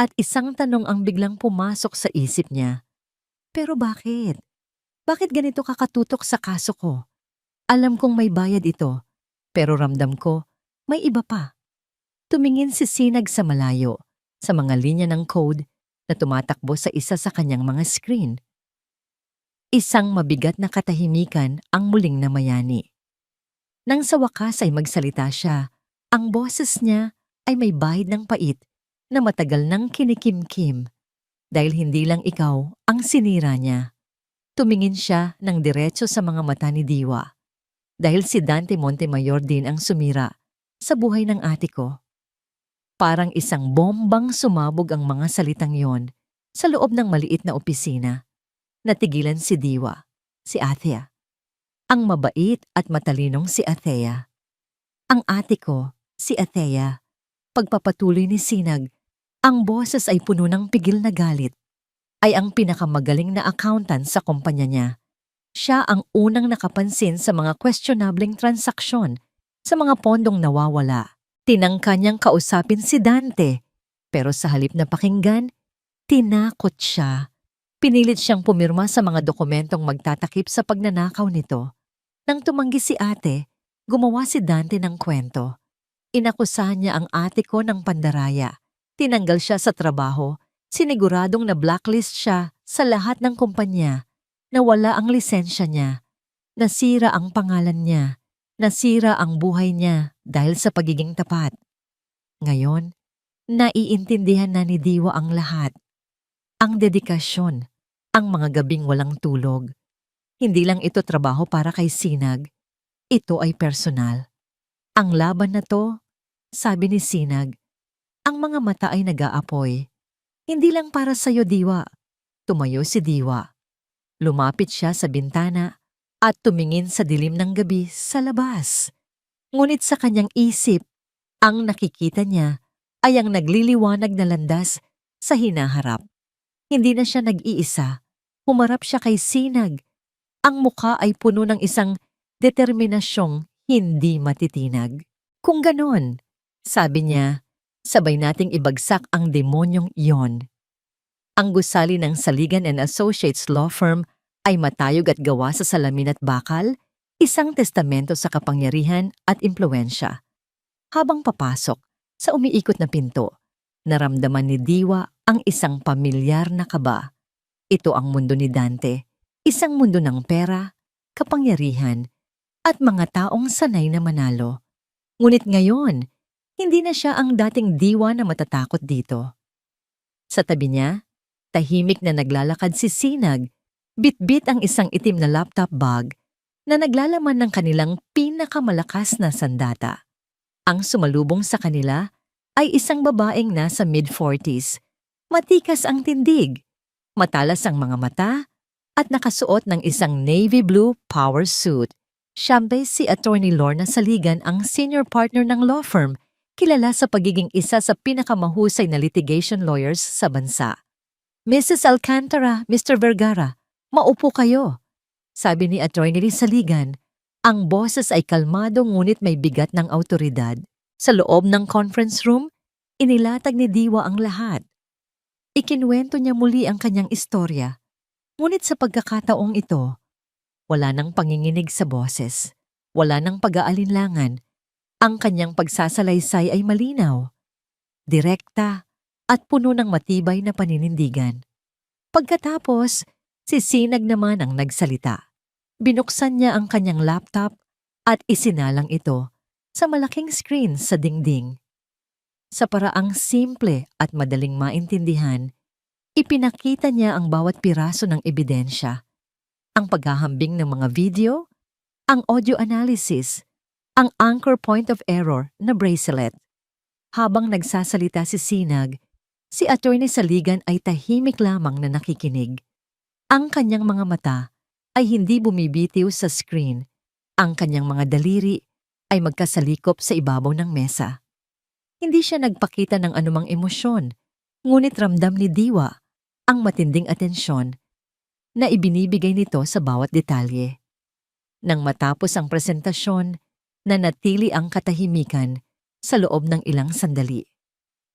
at isang tanong ang biglang pumasok sa isip niya. Pero bakit? Bakit ganito kakatutok sa kaso ko? Alam kong may bayad ito, pero ramdam ko may iba pa. Tumingin si Sinag sa malayo, sa mga linya ng code na tumatakbo sa isa sa kanyang mga screen. Isang mabigat na katahimikan ang muling namayani. Nang sa wakas ay magsalita siya, ang boses niya ay may bahid ng pait na matagal nang kinikimkim. Dahil hindi lang ikaw ang sinira niya. Tumingin siya ng diretso sa mga mata ni Diwa. Dahil si Dante Montemayor din ang sumira sa buhay ng ate ko. Parang isang bombang sumabog ang mga salitang yon sa loob ng maliit na opisina. Natigilan si Diwa, si Athea. Ang mabait at matalinong si Athea. Ang ate ko, si Athea. Pagpapatuloy ni Sinag, ang boses ay puno ng pigil na galit. Ay ang pinakamagaling na accountant sa kumpanya niya. Siya ang unang nakapansin sa mga questionableng transaksyon, sa mga pondong nawawala. Tinangka niyang kausapin si Dante, pero sa halip na pakinggan, tinakot siya. Pinilit siyang pumirma sa mga dokumentong magtatakip sa pagnanakaw nito. Nang tumanggi si ate, gumawa si Dante ng kwento. Inakusahan niya ang ate ko ng pandaraya. Tinanggal siya sa trabaho. Siniguradong na blacklist siya sa lahat ng kumpanya. Nawala ang lisensya niya. Nasira ang pangalan niya. Nasira ang buhay niya dahil sa pagiging tapat. Ngayon, naiintindihan na ni Diwa ang lahat. Ang dedikasyon, ang mga gabing walang tulog. Hindi lang ito trabaho para kay Sinag. Ito ay personal. Ang laban na to, sabi ni Sinag, ang mga mata ay nag-aapoy. Hindi lang para sa'yo, Diwa. Tumayo si Diwa. Lumapit siya sa bintana at tumingin sa dilim ng gabi sa labas. Ngunit sa kanyang isip, ang nakikita niya ay ang nagliliwanag na landas sa hinaharap. Hindi na siya nag-iisa. Humarap siya kay Sinag. Ang mukha ay puno ng isang determinasyong hindi matitinag. Kung ganon, sabi niya, sabay nating ibagsak ang demonyong iyon. Ang gusali ng Saligan and Associates Law Firm ay matayog at gawa sa salamin at bakal, isang testamento sa kapangyarihan at impluensya. Habang papasok sa umiikot na pinto, naramdaman ni Diwa ang isang pamilyar na kaba. Ito ang mundo ni Dante, isang mundo ng pera, kapangyarihan, at mga taong sanay na manalo. Ngunit ngayon, hindi na siya ang dating Diwa na matatakot dito. Sa tabi niya, tahimik na naglalakad si Sinag, bitbit ang isang itim na laptop bag na naglalaman ng kanilang pinakamalakas na sandata. Ang sumalubong sa kanila ay isang babaeng nasa mid-40s. Matikas ang tindig, matalas ang mga mata, at nakasuot ng isang navy blue power suit. Siyempre si Attorney Lorna Saligan ang senior partner ng law firm, kilala sa pagiging isa sa pinakamahusay na litigation lawyers sa bansa. Mrs. Alcantara, Mr. Vergara, maupo kayo. Sabi ni Attorney Saligan, ang boses ay kalmado ngunit may bigat ng awtoridad. Sa loob ng conference room, inilatag ni Diwa ang lahat. Ikinuwento niya muli ang kanyang istorya, ngunit sa pagkakataong ito, wala nang panginginig sa boses, wala nang pag-aalinlangan. Ang kanyang pagsasalaysay ay malinaw, direkta, at puno ng matibay na paninindigan. Pagkatapos, si Sinag naman ang nagsalita. Binuksan niya ang kanyang laptop at isinalang ito sa malaking screen sa dingding. Sa paraang simple at madaling maintindihan, ipinakita niya ang bawat piraso ng ebidensya, ang paghahambing ng mga video, ang audio analysis, ang anchor point of error na bracelet. Habang nagsasalita si Sinag, si Attorney Saligan ay tahimik lamang na nakikinig. Ang kanyang mga mata ay hindi bumibitiw sa screen. Ang kanyang mga daliri ay magkasalikop sa ibabaw ng mesa. Hindi siya nagpakita ng anumang emosyon, ngunit ramdam ni Diwa ang matinding atensyon na ibinibigay nito sa bawat detalye. Nang matapos ang presentasyon, nanatili ang katahimikan sa loob ng ilang sandali.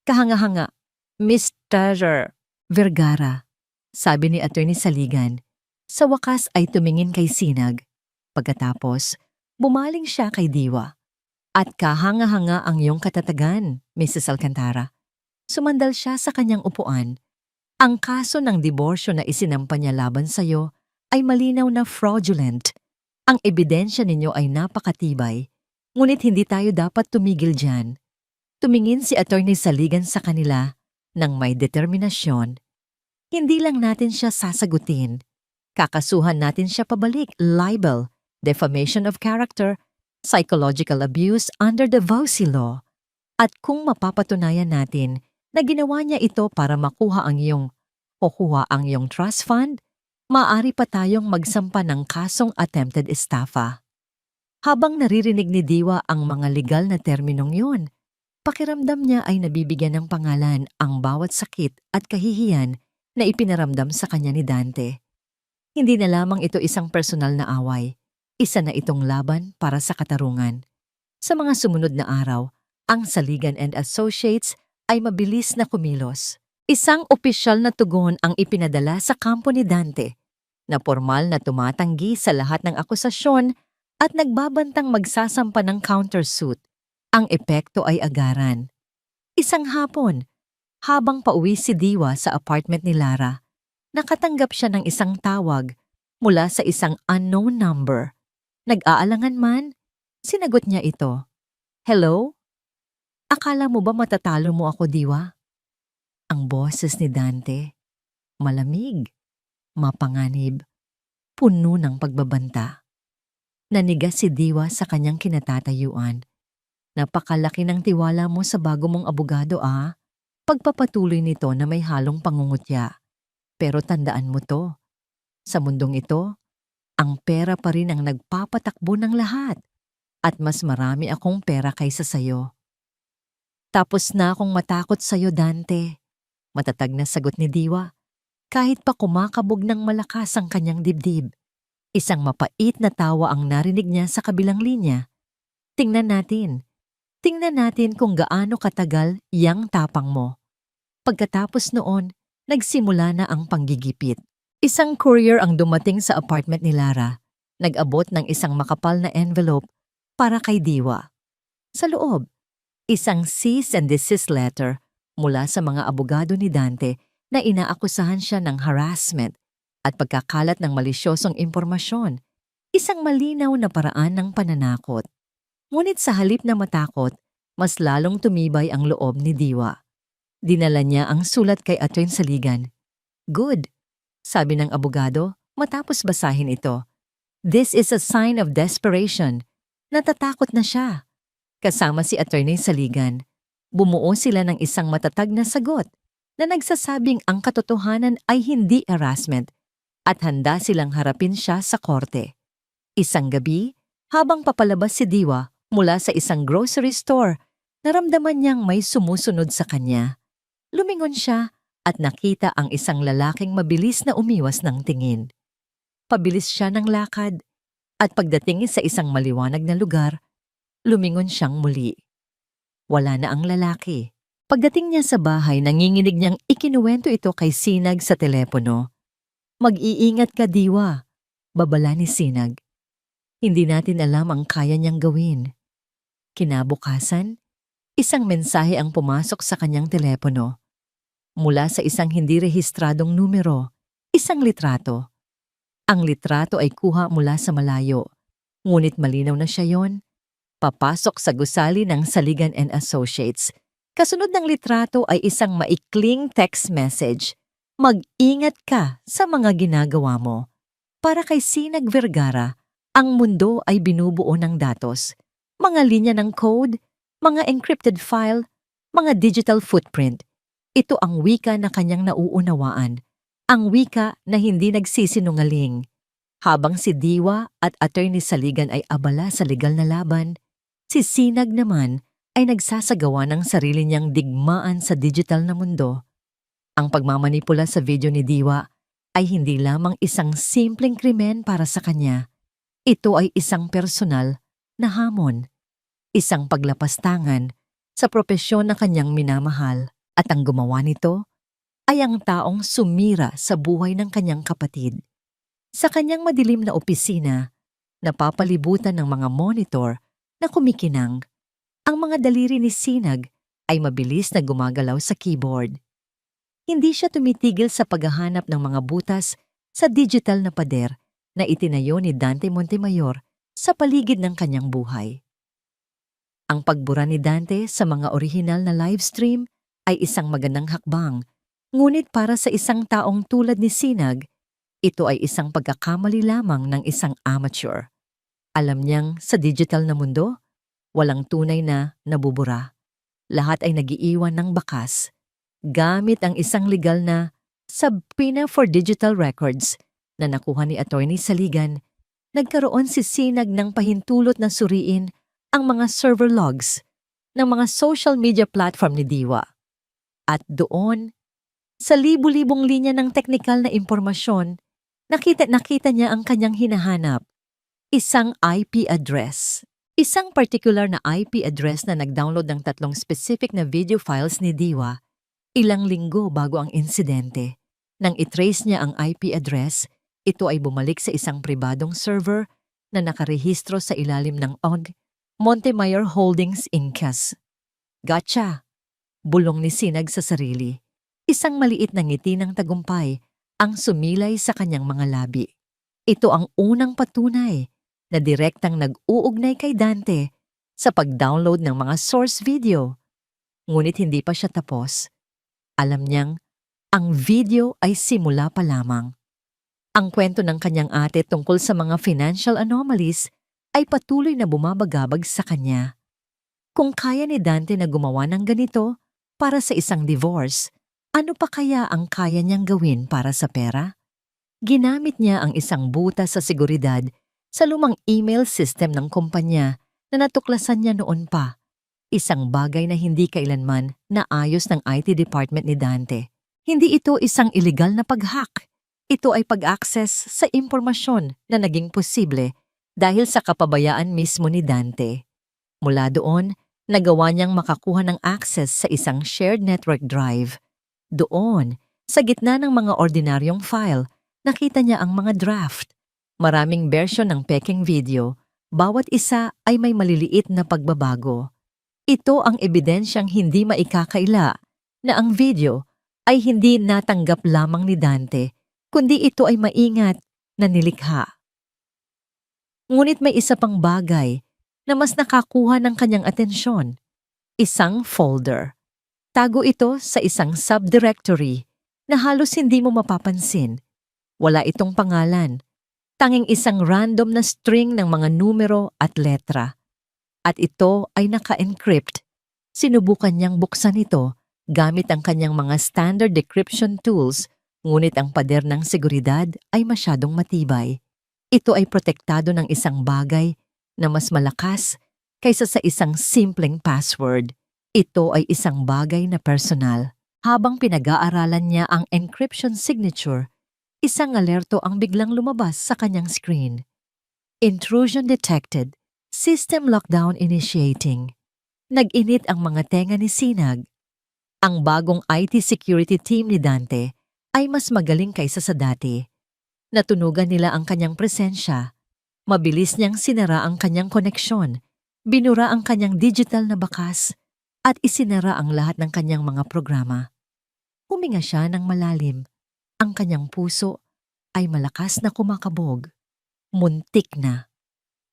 Kahanga-hanga, Mr. Vergara, sabi ni Attorney Saligan. Sa wakas ay tumingin kay Sinag. Pagkatapos, bumaling siya kay Diwa. At kahanga-hanga ang iyong katatagan, Mrs. Alcantara. Sumandal siya sa kanyang upuan. Ang kaso ng diborsyo na isinampa niya laban sa iyo ay malinaw na fraudulent. Ang ebidensya ninyo ay napakatibay, ngunit hindi tayo dapat tumigil diyan. Tumingin si Attorney Saligan sa kanila ng may determinasyon. Hindi lang natin siya sasagutin. Kakasuhan natin siya pabalik, libel, defamation of character, psychological abuse under the Vauci Law. At kung mapapatunayan natin na ginawa niya ito para makuha ang iyong trust fund, maaari pa tayong magsampa ng kasong attempted estafa. Habang naririnig ni Diwa ang mga legal na terminong yun, pakiramdam niya ay nabibigyan ng pangalan ang bawat sakit at kahihiyan na ipinaramdam sa kanya ni Dante. Hindi na lamang ito isang personal na away, isa na itong laban para sa katarungan. Sa mga sumunod na araw, ang Saligan and Associates ay mabilis na kumilos. Isang opisyal na tugon ang ipinadala sa kampo ni Dante, na formal na tumatanggi sa lahat ng akusasyon at nagbabantang magsasampa ng countersuit. Ang epekto ay agaran. Isang hapon, habang pauwi si Diwa sa apartment ni Lara, nakatanggap siya ng isang tawag mula sa isang unknown number. Nag-aalangan man, sinagot niya ito. Hello? Akala mo ba matatalo mo ako, Diwa? Ang boses ni Dante, malamig, mapanganib, puno ng pagbabanta. Nanigas si Diwa sa kanyang kinatatayuan. Napakalaki ng tiwala mo sa bago mong abogado, ah. Pagpapatuloy nito na may halong pangungutya. Pero tandaan mo to, sa mundong ito, ang pera pa rin ang nagpapatakbo ng lahat at mas marami akong pera kaysa sayo. Tapos na akong matakot sayo, Dante. Matatag na sagot ni Diwa. Kahit pa kumakabog ng malakas ang kanyang dibdib. Isang mapait na tawa ang narinig niya sa kabilang linya. Tingnan natin kung gaano katagal yang tapang mo. Pagkatapos noon, nagsimula na ang panggigipit. Isang courier ang dumating sa apartment ni Lara. Nag-abot ng isang makapal na envelope para kay Diwa. Sa loob, isang cease and desist letter mula sa mga abogado ni Dante na inaakusahan siya ng harassment at pagkakalat ng malisyosong impormasyon, isang malinaw na paraan ng pananakot. Ngunit sa halip na matakot, mas lalong tumibay ang loob ni Diwa. Dinala niya ang sulat kay Atty. Saligan. Good, sabi ng abogado matapos basahin ito. This is a sign of desperation. Natatakot na siya. Kasama si Atty. Saligan. Bumuo sila ng isang matatag na sagot na nagsasabing ang katotohanan ay hindi harassment at handa silang harapin siya sa korte. Isang gabi, habang papalabas si Diwa mula sa isang grocery store, naramdaman niyang may sumusunod sa kanya. Lumingon siya at nakita ang isang lalaking mabilis na umiwas ng tingin. Pabilis siya ng lakad at pagdating sa isang maliwanag na lugar, lumingon siyang muli. Wala na ang lalaki. Pagdating niya sa bahay, nanginginig niyang ikinuwento ito kay Sinag sa telepono. Mag-iingat ka, Diwa, babala ni Sinag. Hindi natin alam ang kaya niyang gawin. Kinabukasan, isang mensahe ang pumasok sa kanyang telepono. Mula sa isang hindi rehistradong numero, isang litrato. Ang litrato ay kuha mula sa malayo, ngunit malinaw na siya yon. Papasok sa gusali ng Saligan and Associates. Kasunod ng litrato ay isang maikling text message. Mag-ingat ka sa mga ginagawa mo. Para kay Sinag Vergara, ang mundo ay binubuo ng datos. Mga linya ng code, mga encrypted file, mga digital footprint. Ito ang wika na kanyang nauunawaan. Ang wika na hindi nagsisinungaling. Habang si Diwa at Atty. Saligan ay abala sa legal na laban, si Sinag naman ay nagsasagawa ng sarili niyang digmaan sa digital na mundo. Ang pagmamanipula sa video ni Diwa ay hindi lamang isang simpleng krimen para sa kanya. Ito ay isang personal na hamon, isang paglapastangan sa propesyon na kanyang minamahal. At ang gumawa nito ay ang taong sumira sa buhay ng kanyang kapatid. Sa kanyang madilim na opisina, napapalibutan ng mga monitor na kumikinang. Ang mga daliri ni Sinag ay mabilis na gumagalaw sa keyboard. Hindi siya tumitigil sa paghahanap ng mga butas sa digital na pader na itinayo ni Dante Montemayor sa paligid ng kanyang buhay. Ang pagbura ni Dante sa mga orihinal na livestream ay isang magandang hakbang, ngunit para sa isang taong tulad ni Sinag, ito ay isang pagkakamali lamang ng isang amateur. Alam niyang sa digital na mundo, walang tunay na nabubura. Lahat ay nagiiwan ng bakas. Gamit ang isang legal na subpoena for digital records na nakuha ni Atty. Saligan, nagkaroon si Sinag ng pahintulot na suriin ang mga server logs ng mga social media platform ni Diwa. At doon, sa libu-libong linya ng teknikal na impormasyon, nakita niya ang kanyang hinahanap. Isang IP address. Isang particular na IP address na nag-download ng 3 specific na video files ni Diwa ilang linggo bago ang insidente. Nang itrace niya ang IP address, ito ay bumalik sa isang pribadong server na nakarehistro sa ilalim ng OG, Montemayor Holdings Inc. Gotcha! Bulong ni Sinag sa sarili. Isang maliit na ngiti ng tagumpay ang sumilay sa kanyang mga labi. Ito ang unang patunay na direktang nag-uugnay kay Dante sa pag-download ng mga source video. Ngunit hindi pa siya tapos. Alam niyang ang video ay simula pa lamang. Ang kwento ng kanyang ate tungkol sa mga financial anomalies ay patuloy na bumabagabag sa kanya. Kung kaya ni Dante na gumawa ng ganito, para sa isang divorce, ano pa kaya ang kaya niyang gawin para sa pera? Ginamit niya ang isang butas sa seguridad sa lumang email system ng kumpanya na natuklasan niya noon pa. Isang bagay na hindi kailanman naayos ng IT department ni Dante. Hindi ito isang illegal na pag-hack. Ito ay pag-access sa impormasyon na naging posible dahil sa kapabayaan mismo ni Dante. Mula doon, nagawa niyang makakuha ng access sa isang shared network drive. Doon, sa gitna ng mga ordinaryong file, nakita niya ang mga draft. Maraming version ng peking video, bawat isa ay may maliliit na pagbabago. Ito ang ebidensyang hindi maikakaila na ang video ay hindi natanggap lamang ni Dante, kundi ito ay maingat na nilikha. Ngunit may isa pang bagay na mas nakakuha ng kanyang atensyon. Isang folder. Tago ito sa isang subdirectory na halos hindi mo mapapansin. Wala itong pangalan. Tanging isang random na string ng mga numero at letra. At ito ay naka-encrypt. Sinubukan niyang buksan ito gamit ang kanyang mga standard decryption tools, ngunit ang pader ng seguridad ay masyadong matibay. Ito ay protektado ng isang bagay na mas malakas kaysa sa isang simpleng password. Ito ay isang bagay na personal. Habang pinag-aaralan niya ang encryption signature, isang alerto ang biglang lumabas sa kanyang screen. Intrusion detected. System lockdown initiating. Nag-init ang mga tenga ni Sinag. Ang bagong IT security team ni Dante ay mas magaling kaysa sa dati. Natunugan nila ang kanyang presensya. Mabilis niyang sinara ang kanyang koneksyon, binura ang kanyang digital na bakas, at isinara ang lahat ng kanyang mga programa. Huminga siya ng malalim. Ang kanyang puso ay malakas na kumakabog. Muntik na.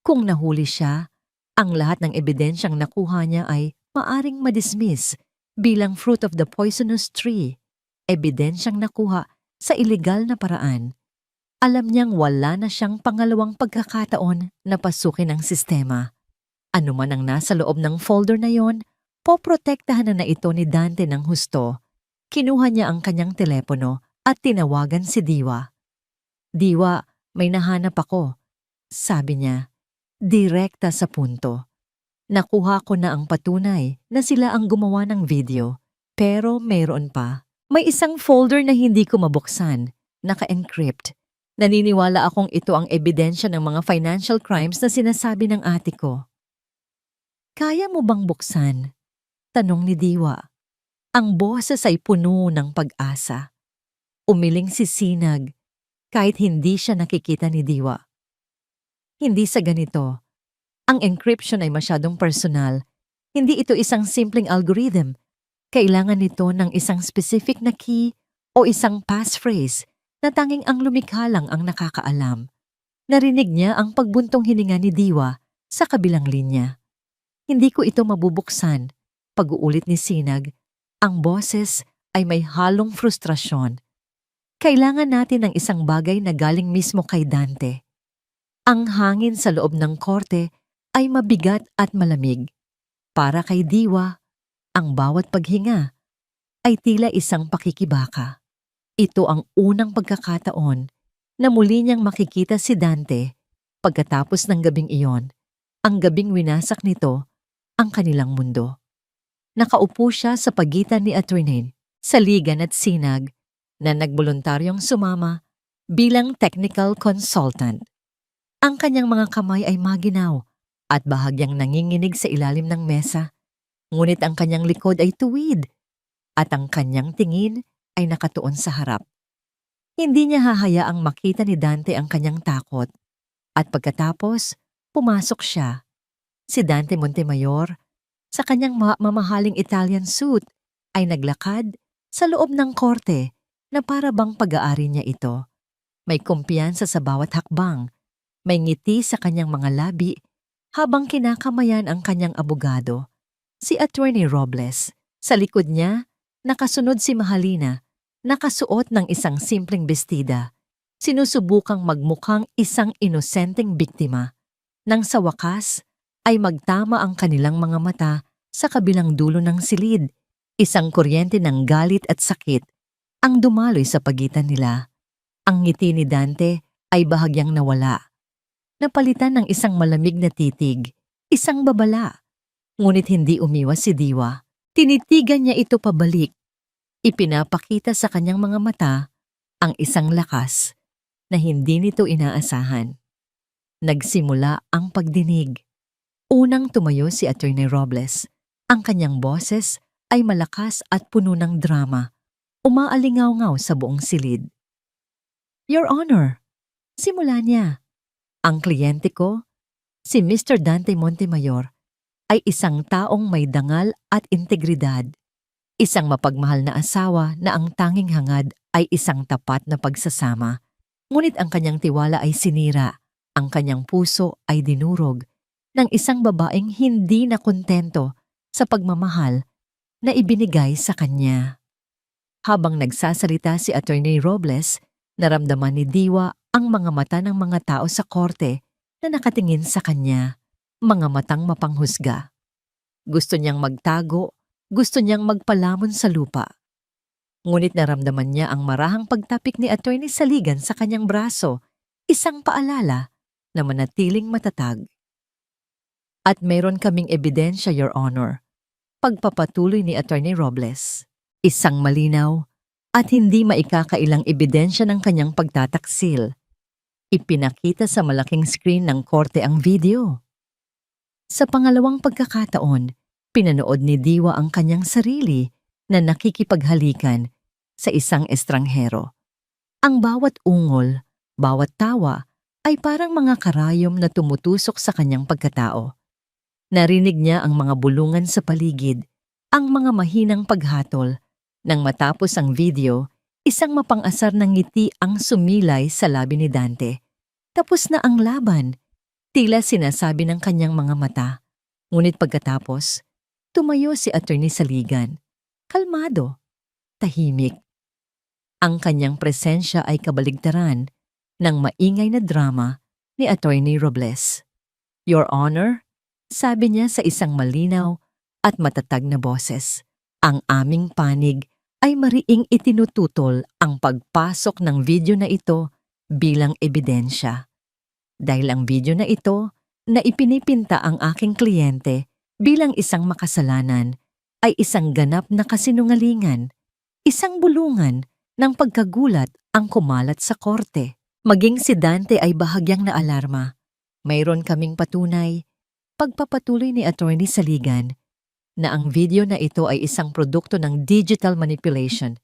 Kung nahuli siya, ang lahat ng ebidensyang nakuha niya ay maaring madismiss bilang fruit of the poisonous tree, ebidensyang nakuha sa iligal na paraan. Alam niyang wala na siyang pangalawang pagkakataon na pasukin ang sistema. Ano man ang nasa loob ng folder na yon, poprotektahan na ito ni Dante ng husto. Kinuha niya ang kanyang telepono at tinawagan si Diwa. Diwa, may nahanap ako, sabi niya. Direkta sa punto. Nakuha ko na ang patunay na sila ang gumawa ng video. Pero mayroon pa. May isang folder na hindi ko mabuksan, naka-encrypt. Naniniwala akong ito ang ebidensya ng mga financial crimes na sinasabi ng ate ko. Kaya mo bang buksan? Tanong ni Diwa. Ang boses ay puno ng pag-asa. Umiling si Sinag kahit hindi siya nakikita ni Diwa. Hindi sa ganito. Ang encryption ay masyadong personal. Hindi ito isang simpleng algorithm. Kailangan nito ng isang specific na key o isang passphrase na tanging ang lumikha lang ang nakakaalam. Narinig niya ang pagbuntong hininga ni Diwa sa kabilang linya. Hindi ko ito mabubuksan. Pag-uulit ni Sinag, ang boses ay may halong frustrasyon. Kailangan natin ng isang bagay na galing mismo kay Dante. Ang hangin sa loob ng korte ay mabigat at malamig. Para kay Diwa, ang bawat paghinga ay tila isang pakikibaka. Ito ang unang pagkakataon na muli niyang makikita si Dante pagkatapos ng gabing iyon, ang gabing winasak nito ang kanilang mundo. Nakaupo siya sa pagitan ni Attorney Saligan at Sinag na nagboluntaryong sumama bilang technical consultant. Ang kanyang mga kamay ay maginaw at bahagyang nanginginig sa ilalim ng mesa, ngunit ang kanyang likod ay tuwid at ang kanyang tingin ay nakatuon sa harap. Hindi niya hahayaang makita ni Dante ang kanyang takot at pagkatapos, pumasok siya. Si Dante Montemayor, sa kanyang mamahaling Italian suit, ay naglakad sa loob ng korte na para bang pag-aari niya ito. May kumpiyansa sa bawat hakbang. May ngiti sa kanyang mga labi habang kinakamayan ang kanyang abogado, si Attorney Robles. Sa likod niya, nakasunod si Mahalina, nakasuot ng isang simpleng bestida, sinusubukang magmukhang isang inosenteng biktima, nang sa wakas ay magtama ang kanilang mga mata sa kabilang dulo ng silid. Isang kuryente ng galit at sakit ang dumaloy sa pagitan nila. Ang ngiti ni Dante ay bahagyang nawala, napalitan ng isang malamig na titig, isang babala. Ngunit hindi umiwas si Diwa. Tinitigan niya ito pabalik. Ipinapakita sa kanyang mga mata ang isang lakas na hindi nito inaasahan. Nagsimula ang pagdinig. Unang tumayo si Attorney Robles. Ang kanyang boses ay malakas at puno ng drama. Umaalingaw-ngaw sa buong silid. Your Honor, simula niya. Ang kliyente ko, si Mr. Dante Montemayor, ay isang taong may dangal at integridad. Isang mapagmahal na asawa na ang tanging hangad ay isang tapat na pagsasama. Ngunit ang kanyang tiwala ay sinira. Ang kanyang puso ay dinurog ng isang babaeng hindi na kontento sa pagmamahal na ibinigay sa kanya. Habang nagsasalita si Attorney Robles, naramdaman ni Diwa ang mga mata ng mga tao sa korte na nakatingin sa kanya, mga matang mapanghusga. Gusto niyang magtago, gusto niyang magpalamon sa lupa. Ngunit naramdaman niya ang marahang pagtapik ni Attorney Saligan sa kanyang braso, isang paalala na manatiling matatag. At mayroon kaming ebidensya, Your Honor. Pagpapatuloy ni Attorney Robles. Isang malinaw at hindi maikakailang ebidensya ng kanyang pagtataksil. Ipinakita sa malaking screen ng korte ang video. Sa pangalawang pagkakataon, pinanood ni Diwa ang kanyang sarili na nakikipaghalikan sa isang estranghero. Ang bawat ungol, bawat tawa ay parang mga karayom na tumutusok sa kanyang pagkatao. Narinig niya ang mga bulungan sa paligid, ang mga mahinang paghatol. Nang matapos ang video, isang mapang-asar ng ngiti ang sumilay sa labi ni Dante. Tapos na ang laban, tila sinasabi ng kanyang mga mata. Ngunit pagkatapos, tumayo si Attorney Saligan. Kalmado, tahimik. Ang kanyang presensya ay kabaligtaran ng maingay na drama ni Attorney Robles. Your Honor, sabi niya sa isang malinaw at matatag na boses, ang aming panig ay mariing itinututol ang pagpasok ng video na ito bilang ebidensya. Dahil ang video na ito na ipinipinta ang aking kliyente bilang isang makasalanan ay isang ganap na kasinungalingan, isang bulungan ng pagkagulat ang kumalat sa korte. Maging si Dante ay bahagyang naalarma. Mayroon kaming patunay, pagpapatuloy ni Attorney Saligan, na ang video na ito ay isang produkto ng digital manipulation,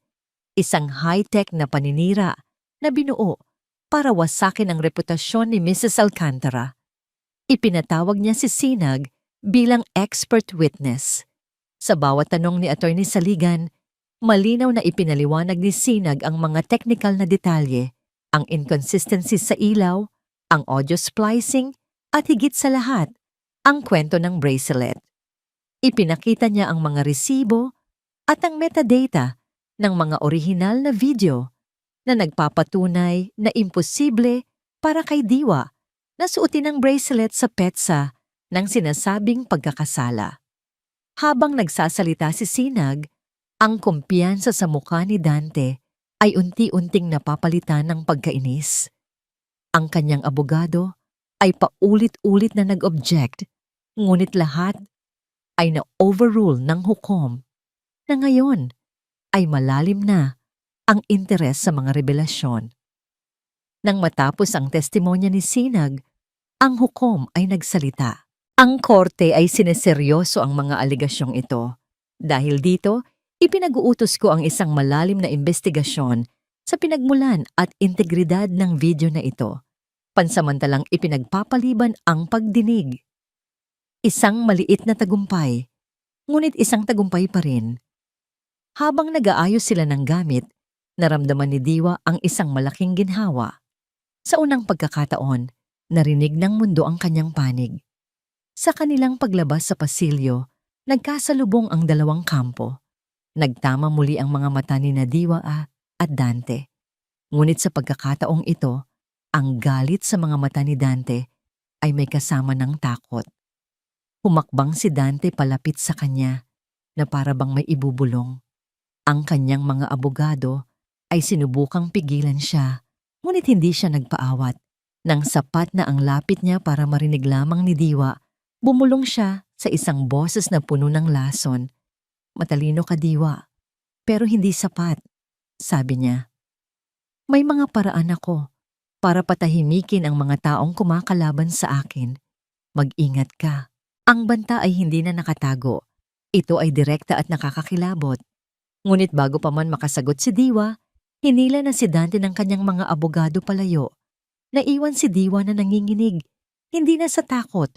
isang high-tech na paninira na binuo para wasakin ang reputasyon ni Mrs. Alcantara. Ipinatawag niya si Sinag bilang expert witness. Sa bawat tanong ni Attorney Saligan, malinaw na ipinaliwanag ni Sinag ang mga technical na detalye, ang inconsistency sa ilaw, ang audio splicing, at higit sa lahat, ang kwento ng bracelet. Ipinakita niya ang mga resibo at ang metadata ng mga orihinal na video na nagpapatunay na imposible para kay Diwa na suotin ang bracelet sa petsa ng sinasabing pagkakasala. Habang nagsasalita si Sinag, ang kumpiyansa sa mukha ni Dante ay unti-unting napapalitan ng pagkainis. Ang kanyang abogado ay paulit-ulit na nag-object, ngunit lahat ay na-overrule ng hukom na ngayon ay malalim na ang interes sa mga revelasyon. Nang matapos ang testimonya ni Sinag, ang hukom ay nagsalita. Ang korte ay sineseryoso ang mga aligasyong ito. Dahil dito, ipinag-uutos ko ang isang malalim na investigasyon sa pinagmulan at integridad ng video na ito. Pansamantalang ipinagpapaliban ang pagdinig. Isang maliit na tagumpay, ngunit isang tagumpay pa rin. Habang nag-aayos sila ng gamit, naramdaman ni Diwa ang isang malaking ginhawa. Sa unang pagkakataon, narinig ng mundo ang kanyang panig. Sa kanilang paglabas sa pasilyo, nagkasalubong ang dalawang kampo. Nagtama muli ang mga mata ni Diwa at Dante. Ngunit sa pagkakataong ito, ang galit sa mga mata ni Dante ay may kasama ng takot. Humakbang si Dante palapit sa kanya. na para bang may ibubulong. Ang kanyang mga abogado ay sinubukang pigilan siya, ngunit hindi siya nagpaawat. Nang sapat na ang lapit niya para marinig lamang ni Diwa, bumulong siya sa isang boses na puno ng lason. "Matalino ka, Diwa, pero hindi sapat," sabi niya. "May mga paraan ako para patahimikin ang mga taong kumakalaban sa akin. Mag-ingat ka." Ang banta ay hindi na nakatago. Ito ay direkta at nakakakilabot. Ngunit bago pa man makasagot si Diwa, hinila na si Dante ng kanyang mga abogado palayo. Naiwan si Diwa na nanginginig, hindi na sa takot,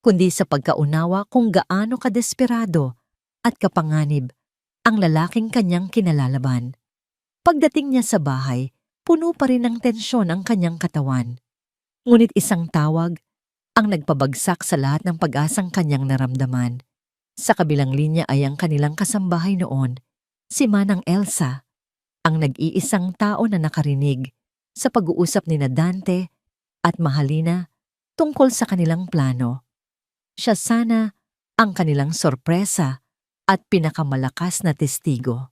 kundi sa pagkaunawa kung gaano kadesperado at kapanganib ang lalaking kanyang kinalalaban. Pagdating niya sa bahay, puno pa rin ng tensyon ang kanyang katawan. Ngunit isang tawag ang nagpabagsak sa lahat ng pag-asang kanyang naramdaman. Sa kabilang linya ay ang kanilang kasambahay noon, si Manang Elsa, ang nag-iisang tao na nakarinig sa pag-uusap ni Dante at Mahalina tungkol sa kanilang plano. Siya sana ang kanilang sorpresa at pinakamalakas na testigo.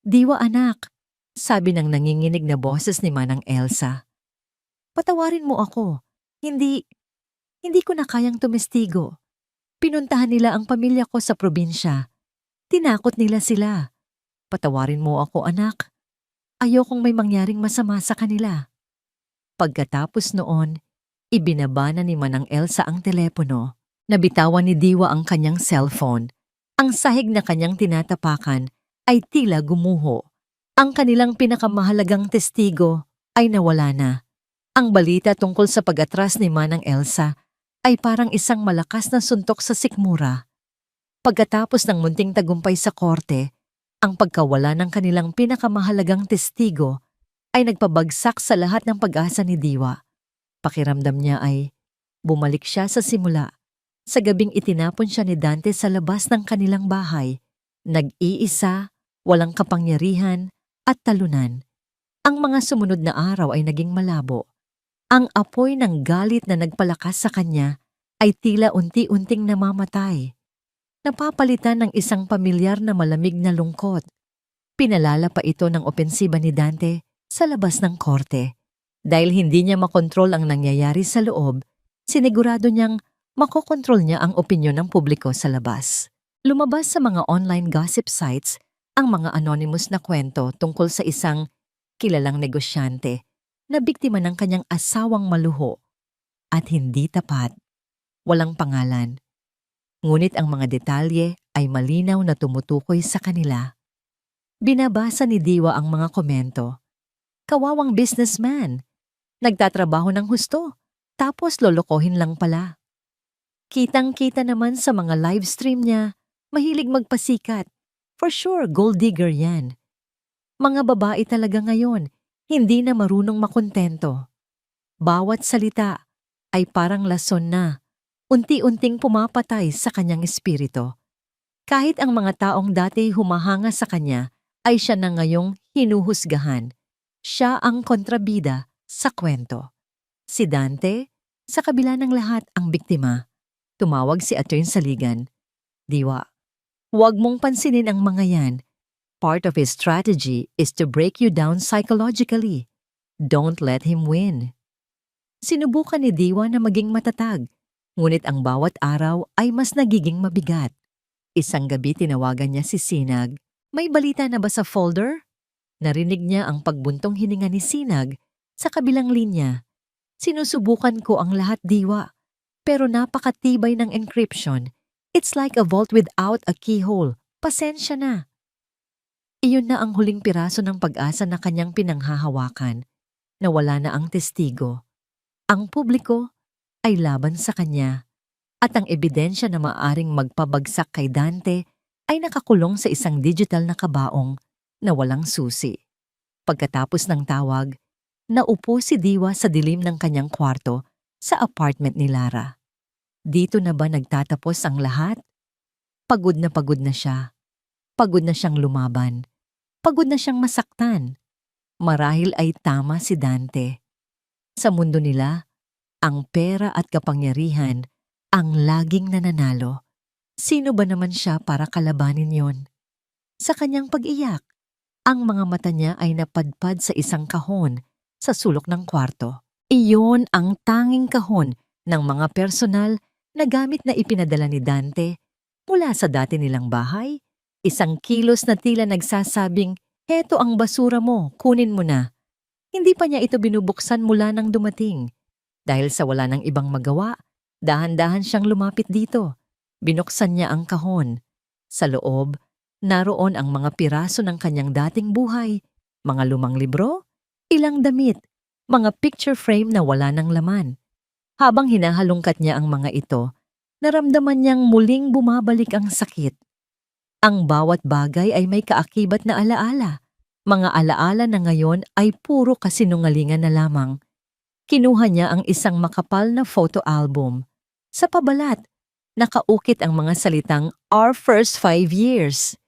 "Diwa anak," sabi ng nanginginig na boses ni Manang Elsa. "Patawarin mo ako. Hindi ko na kayang tumestigo. Pinuntahan nila ang pamilya ko sa probinsya. Tinakot nila sila. Patawarin mo ako, anak. Ayokong may mangyaring masama sa kanila." Pagkatapos noon, ibinaba na ni Manang Elsa ang telepono. Nabitawan ni Diwa ang kanyang cellphone. Ang sahig na kanyang tinatapakan ay tila gumuho. Ang kanilang pinakamahalagang testigo ay nawala na. Ang balita tungkol sa pag-atras ni Manang Elsa ay parang isang malakas na suntok sa sikmura. Pagkatapos ng munting tagumpay sa korte, ang pagkawala ng kanilang pinakamahalagang testigo ay nagpabagsak sa lahat ng pag-asa ni Diwa. Pakiramdam niya ay bumalik siya sa simula. Sa gabing itinapon siya ni Dante sa labas ng kanilang bahay, nag-iisa, walang kapangyarihan at talunan. Ang mga sumunod na araw ay naging malabo. Ang apoy ng galit na nagpalakas sa kanya ay tila unti-unting namamatay. Napapalitan ng isang pamilyar na malamig na lungkot. Pinalala pa ito ng opensiba ni Dante sa labas ng korte. Dahil hindi niya makontrol ang nangyayari sa loob, sinigurado niyang makokontrol niya ang opinyon ng publiko sa labas. Lumabas sa mga online gossip sites ang mga anonymous na kwento tungkol sa isang kilalang negosyante na biktima ng kanyang asawang maluho at hindi tapat. Walang pangalan. Ngunit ang mga detalye ay malinaw na tumutukoy sa kanila. Binabasa ni Diwa ang mga komento. Kawawang businessman. Nagtatrabaho ng husto, tapos lolokohin lang pala. Kitang-kita naman sa mga live stream niya, mahilig magpasikat. For sure, gold digger yan. Mga babae talaga ngayon, hindi na marunong makontento. Bawat salita ay parang lason na, unti-unting pumapatay sa kanyang espiritu. Kahit ang mga taong dati humahanga sa kanya, ay siya na ngayong hinuhusgahan. Siya ang kontrabida sa kwento. Si Dante, sa kabila ng lahat ang biktima. Tumawag si Attorney Saligan. "Diwa, huwag mong pansinin ang mga yan. Part of his strategy is to break you down psychologically. Don't let him win." Sinubukan ni Diwa na maging matatag, ngunit ang bawat araw ay mas nagiging mabigat. Isang gabi tinawagan niya si Sinag. "May balita na ba sa folder?" Narinig niya ang pagbuntong hininga ni Sinag sa kabilang linya. "Sinusubukan ko ang lahat, Diwa, pero napakatibay ng encryption. It's like a vault without a keyhole. Pasensya na." Iyon na ang huling piraso ng pag-asa na kanyang pinanghahawakan. Nawala na ang testigo. Ang publiko ay laban sa kanya, at ang ebidensya na maaring magpabagsak kay Dante ay nakakulong sa isang digital na kabaong na walang susi. Pagkatapos ng tawag, naupo si Diwa sa dilim ng kanyang kwarto sa apartment ni Lara. Dito na ba nagtatapos ang lahat? Pagod na siya. Pagod na siyang lumaban. Pagod na siyang masaktan. Marahil ay tama si Dante. Sa mundo nila, ang pera at kapangyarihan ang laging nananalo. Sino ba naman siya para kalabanin yon? Sa kanyang pag-iyak, ang mga mata niya ay napadpad sa isang kahon sa sulok ng kwarto. Iyon ang tanging kahon ng mga personal na gamit na ipinadala ni Dante mula sa dati nilang bahay. Isang kilos na tila nagsasabing, "Heto ang basura mo, kunin mo na." Hindi pa niya ito binubuksan mula nang dumating. Dahil sa wala ng ibang magawa, dahan-dahan siyang lumapit dito. Binuksan niya ang kahon. Sa loob, naroon ang mga piraso ng kanyang dating buhay, mga lumang libro, ilang damit, mga picture frame na wala ng laman. Habang hinahalungkat niya ang mga ito, naramdaman niyang muling bumabalik ang sakit. Ang bawat bagay ay may kaakibat na alaala. Mga alaala na ngayon ay puro kasinungalingan na lamang. Kinuha niya ang isang makapal na photo album. Sa pabalat, nakaukit ang mga salitang "Our first 5 years."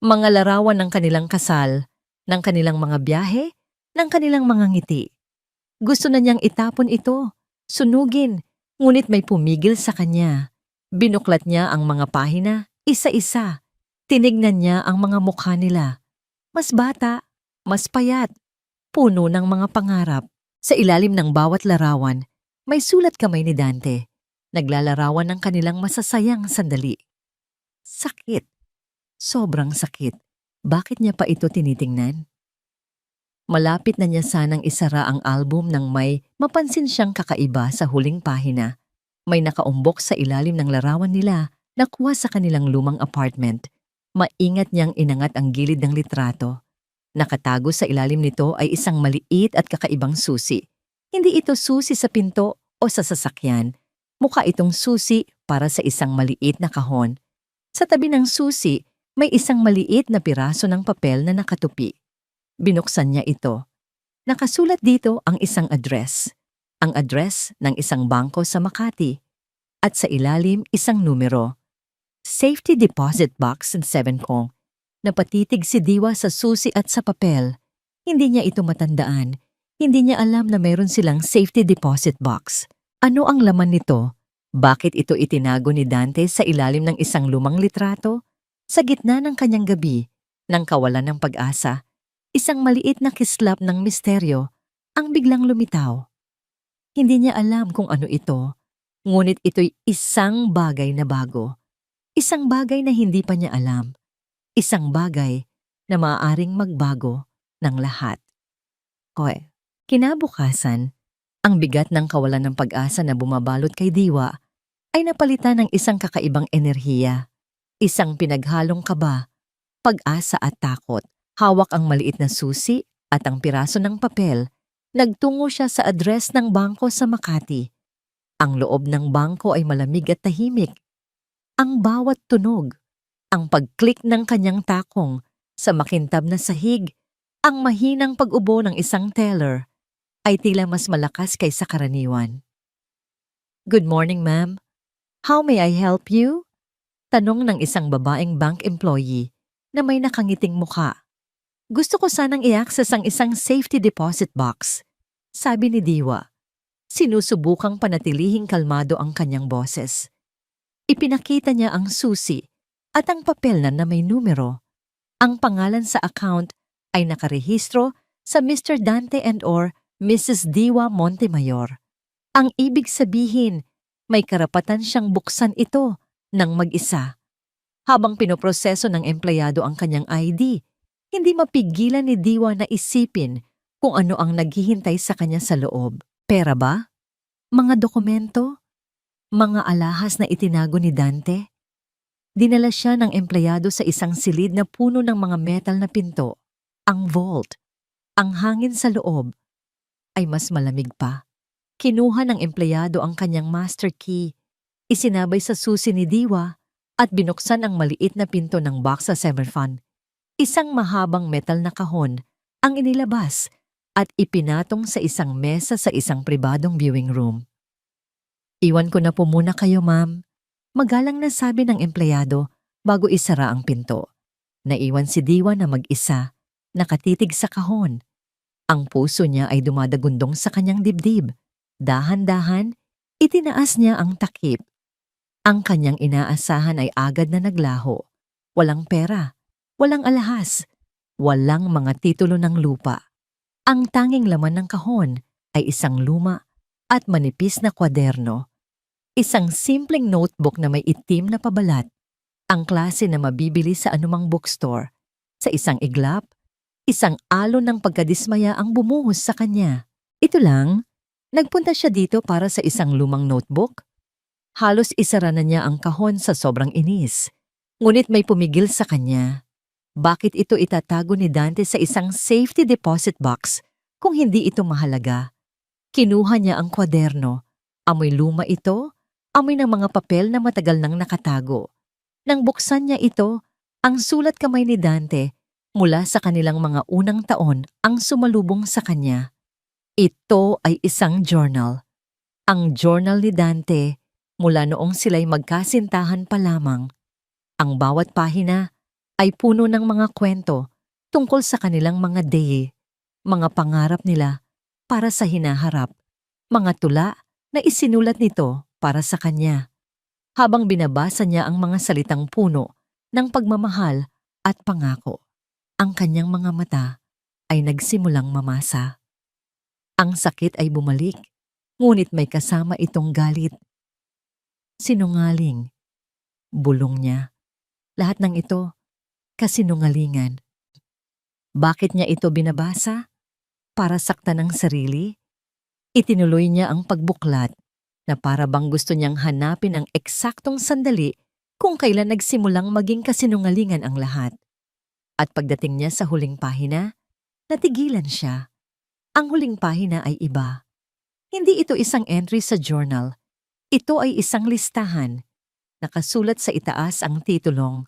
Mga larawan ng kanilang kasal, ng kanilang mga biyahe, ng kanilang mga ngiti. Gusto na niyang itapon ito, sunugin, ngunit may pumigil sa kanya. Binuklat niya ang mga pahina, isa-isa. Tinignan niya ang mga mukha nila. Mas bata, mas payat, puno ng mga pangarap. Sa ilalim ng bawat larawan, may sulat kamay ni Dante. Naglalarawan ng kanilang masasayang sandali. Sakit. Sobrang sakit. Bakit niya pa ito tinitingnan? Malapit na niya sanang isara ang album nang may mapansin siyang kakaiba sa huling pahina. May nakaumbok sa ilalim ng larawan nila na kuha sa kanilang lumang apartment. Maingat niyang inangat ang gilid ng litrato. Nakatago sa ilalim nito ay isang maliit at kakaibang susi. Hindi ito susi sa pinto o sa sasakyan. Mukha itong susi para sa isang maliit na kahon. Sa tabi ng susi, may isang maliit na piraso ng papel na nakatupi. Binuksan niya ito. Nakasulat dito ang isang address. Ang address ng isang bangko sa Makati. At sa ilalim isang numero. Safety Deposit Box in 7 Kong. Napatitig si Diwa sa susi at sa papel. Hindi niya ito matandaan. Hindi niya alam na meron silang safety deposit box. Ano ang laman nito? Bakit ito itinago ni Dante sa ilalim ng isang lumang litrato? Sa gitna ng kanyang gabi, ng kawalan ng pag-asa, isang maliit na kislap ng misteryo ang biglang lumitaw. Hindi niya alam kung ano ito, ngunit ito'y isang bagay na bago. Isang bagay na hindi pa niya alam. Isang bagay na maaaring magbago ng lahat. Hoy, kinabukasan, ang bigat ng kawalan ng pag-asa na bumabalot kay Diwa ay napalitan ng isang kakaibang enerhiya. Isang pinaghalong kaba, pag-asa at takot. Hawak ang maliit na susi at ang piraso ng papel. Nagtungo siya sa address ng bangko sa Makati. Ang loob ng bangko ay malamig at tahimik. Ang bawat tunog, ang pag-click ng kanyang takong sa makintab na sahig, ang mahinang pag-ubo ng isang teller ay tila mas malakas kaysa karaniwan. "Good morning, ma'am. How may I help you?" Tanong ng isang babaeng bank employee na may nakangiting mukha. "Gusto ko sanang i-access ang isang safety deposit box," sabi ni Diwa. Sinusubukang panatilihing kalmado ang kanyang boses. Ipinakita niya ang susi at ang papel na may numero. Ang pangalan sa account ay nakarehistro sa Mr. Dante and or Mrs. Diwa Montemayor. Ang ibig sabihin, may karapatan siyang buksan ito ng mag-isa. Habang pinoproseso ng empleyado ang kanyang ID, hindi mapigilan ni Diwa na isipin kung ano ang naghihintay sa kanya sa loob. Pera ba? Mga dokumento? Mga alahas na itinago ni Dante? Dinala siya ng empleyado sa isang silid na puno ng mga metal na pinto. Ang vault, ang hangin sa loob, ay mas malamig pa. Kinuha ng empleyado ang kanyang master key, isinabay sa susi ni Diwa at binuksan ang maliit na pinto ng box sa Semerfan. Isang mahabang metal na kahon ang inilabas at ipinatong sa isang mesa sa isang pribadong viewing room. "Iwan ko na po muna kayo, ma'am," magalang na sabi ng empleyado bago isara ang pinto. Naiwan si Diwa na mag-isa, nakatitig sa kahon. Ang puso niya ay dumadagundong sa kanyang dibdib. Dahan-dahan, itinaas niya ang takip. Ang kanyang inaasahan ay agad na naglaho. Walang pera, walang alahas, walang mga titulo ng lupa. Ang tanging laman ng kahon ay isang luma at manipis na kwaderno. Isang simpleng notebook na may itim na pabalat, ang klase na mabibili sa anumang bookstore. Sa isang iglap, isang alon ng pagkadismaya ang bumuhos sa kanya. Ito lang, nagpunta siya dito para sa isang lumang notebook. Halos isara na niya ang kahon sa sobrang inis. Ngunit may pumigil sa kanya. Bakit ito itatago ni Dante sa isang safety deposit box kung hindi ito mahalaga? Kinuha niya ang kwaderno. Amoy luma ito, amoy ng mga papel na matagal nang nakatago. Nang buksan niya ito, ang sulat kamay ni Dante mula sa kanilang mga unang taon ang sumalubong sa kanya. Ito ay isang journal. Ang journal ni Dante mula noong sila'y magkasintahan pa lamang. Ang bawat pahina ay puno ng mga kwento tungkol sa kanilang mga daye, mga pangarap nila para sa hinaharap, mga tula na isinulat nito para sa kanya. Habang binabasa niya ang mga salitang puno ng pagmamahal at pangako, ang kanyang mga mata ay nagsimulang mamasa. Ang sakit ay bumalik, ngunit may kasama itong galit. Sinungaling, bulong niya. Lahat ng ito, kasinungalingan. Bakit niya ito binabasa? Para saktan ang sarili? Itinuloy niya ang pagbuklat na para bang gusto niyang hanapin ang eksaktong sandali kung kailan nagsimulang maging kasinungalingan ang lahat. At pagdating niya sa huling pahina, natigilan siya. Ang huling pahina ay iba. Hindi ito isang entry sa journal. Ito ay isang listahan. Nakasulat sa itaas ang titulong,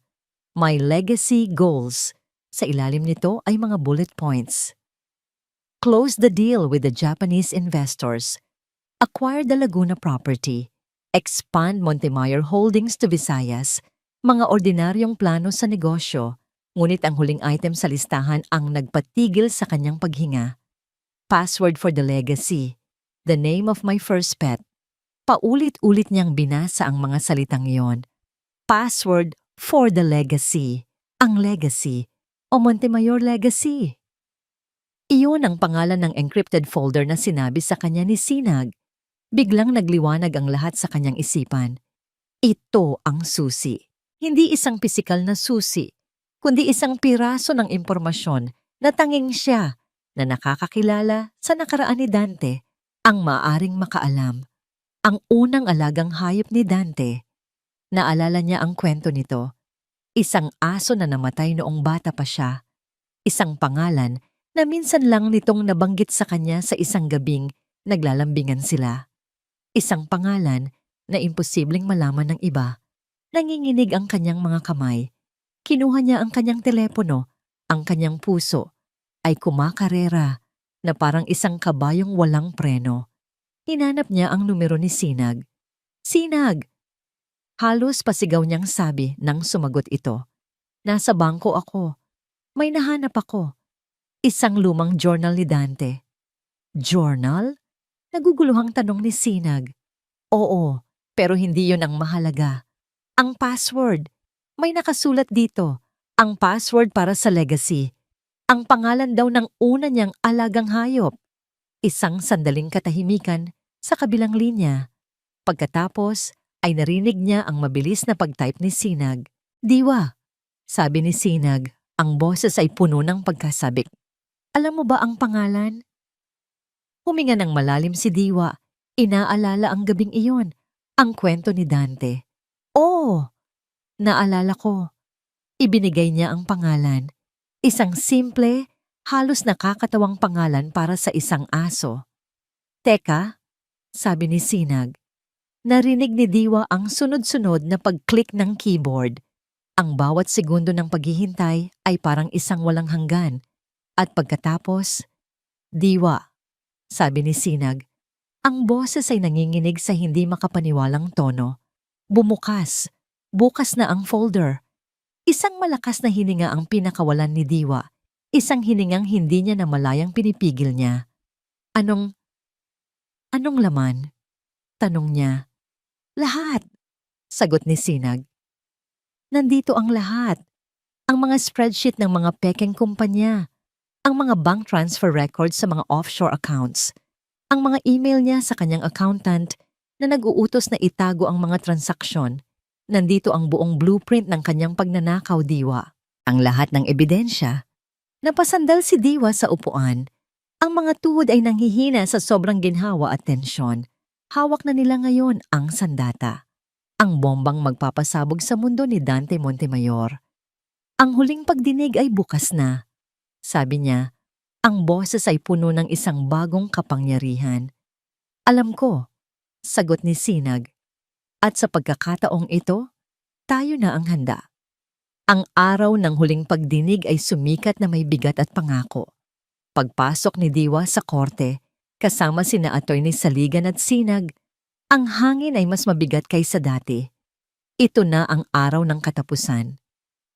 My Legacy Goals. Sa ilalim nito ay mga bullet points. Close the deal with the Japanese investors. Acquire the Laguna property. Expand Montemayor Holdings to Visayas. Mga ordinaryong plano sa negosyo. Ngunit ang huling item sa listahan ang nagpatigil sa kanyang paghinga. Password for the legacy. The name of my first pet. Paulit-ulit niyang binasa ang mga salitang iyon. Password for the legacy. Ang legacy o Montemayor legacy. Iyon ang pangalan ng encrypted folder na sinabi sa kanya ni Sinag. Biglang nagliwanag ang lahat sa kanyang isipan. Ito ang susi. Hindi isang pisikal na susi, kundi isang piraso ng impormasyon na tanging siya na nakakakilala sa nakaraan ni Dante ang maaring makaalam. Ang unang alagang hayop ni Dante. Naalala niya ang kwento nito. Isang aso na namatay noong bata pa siya. Isang pangalan na minsan lang nitong nabanggit sa kanya sa isang gabing naglalambingan sila. Isang pangalan na imposibleng malaman ng iba. Nanginginig ang kanyang mga kamay. Kinuha niya ang kanyang telepono, ang kanyang puso ay kumakarera na parang isang kabayong walang preno. Hinanap niya ang numero ni Sinag. Sinag! Halos pasigaw niyang sabi nang sumagot ito. Nasa bangko ako. May nahanap ako. Isang lumang journal ni Dante. Journal? Naguguluhang tanong ni Sinag. Oo, pero hindi yon ang mahalaga. Ang password. May nakasulat dito. Ang password para sa legacy. Ang pangalan daw ng una niyang alagang hayop. Isang sandaling katahimikan sa kabilang linya. Pagkatapos ay narinig niya ang mabilis na pag-type ni Sinag. Diwa, sabi ni Sinag, ang boses ay puno ng pagkasabik. Alam mo ba ang pangalan? Huminga ng malalim si Diwa. Inaalala ang gabing iyon, ang kwento ni Dante. Oo, naalala ko. Ibinigay niya ang pangalan. Isang simple, halos nakakatawang pangalan para sa isang aso. Teka, sabi ni Sinag. Narinig ni Diwa ang sunod-sunod na pag-click ng keyboard. Ang bawat segundo ng paghihintay ay parang isang walang hanggan. At pagkatapos, Diwa, sabi ni Sinag. Ang boses ay nanginginig sa hindi makapaniwalang tono. Bumukas. Bukas na ang folder. Isang malakas na hininga ang pinakawalan ni Diwa. Isang hiningang hindi niya namalayang pinipigil niya. Anong laman? Tanong niya. Lahat, Sagot ni Sinag. Nandito ang lahat. Ang mga spreadsheet ng mga pekeng kumpanya, ang mga bank transfer records sa mga offshore accounts, ang mga email niya sa kanyang accountant na nag-uutos na itago ang mga transaksyon. Nandito ang buong blueprint ng kanyang pagnanakaw, Diwa. Ang lahat ng ebidensya. Napasandal si Diwa sa upuan. Ang mga tuhod ay nanghihina sa sobrang ginhawa at tensyon. Hawak na nila ngayon ang sandata. Ang bombang magpapasabog sa mundo ni Dante Montemayor. Ang huling pagdinig ay bukas na. Sabi niya, ang boses ay puno ng isang bagong kapangyarihan. Alam ko, sagot ni Sinag. At sa pagkakataong ito, tayo na ang handa. Ang araw ng huling pagdinig ay sumikat na may bigat at pangako. Pagpasok ni Diwa sa korte, kasama sina Atty. Saligan at Sinag, ang hangin ay mas mabigat kaysa dati. Ito na ang araw ng katapusan.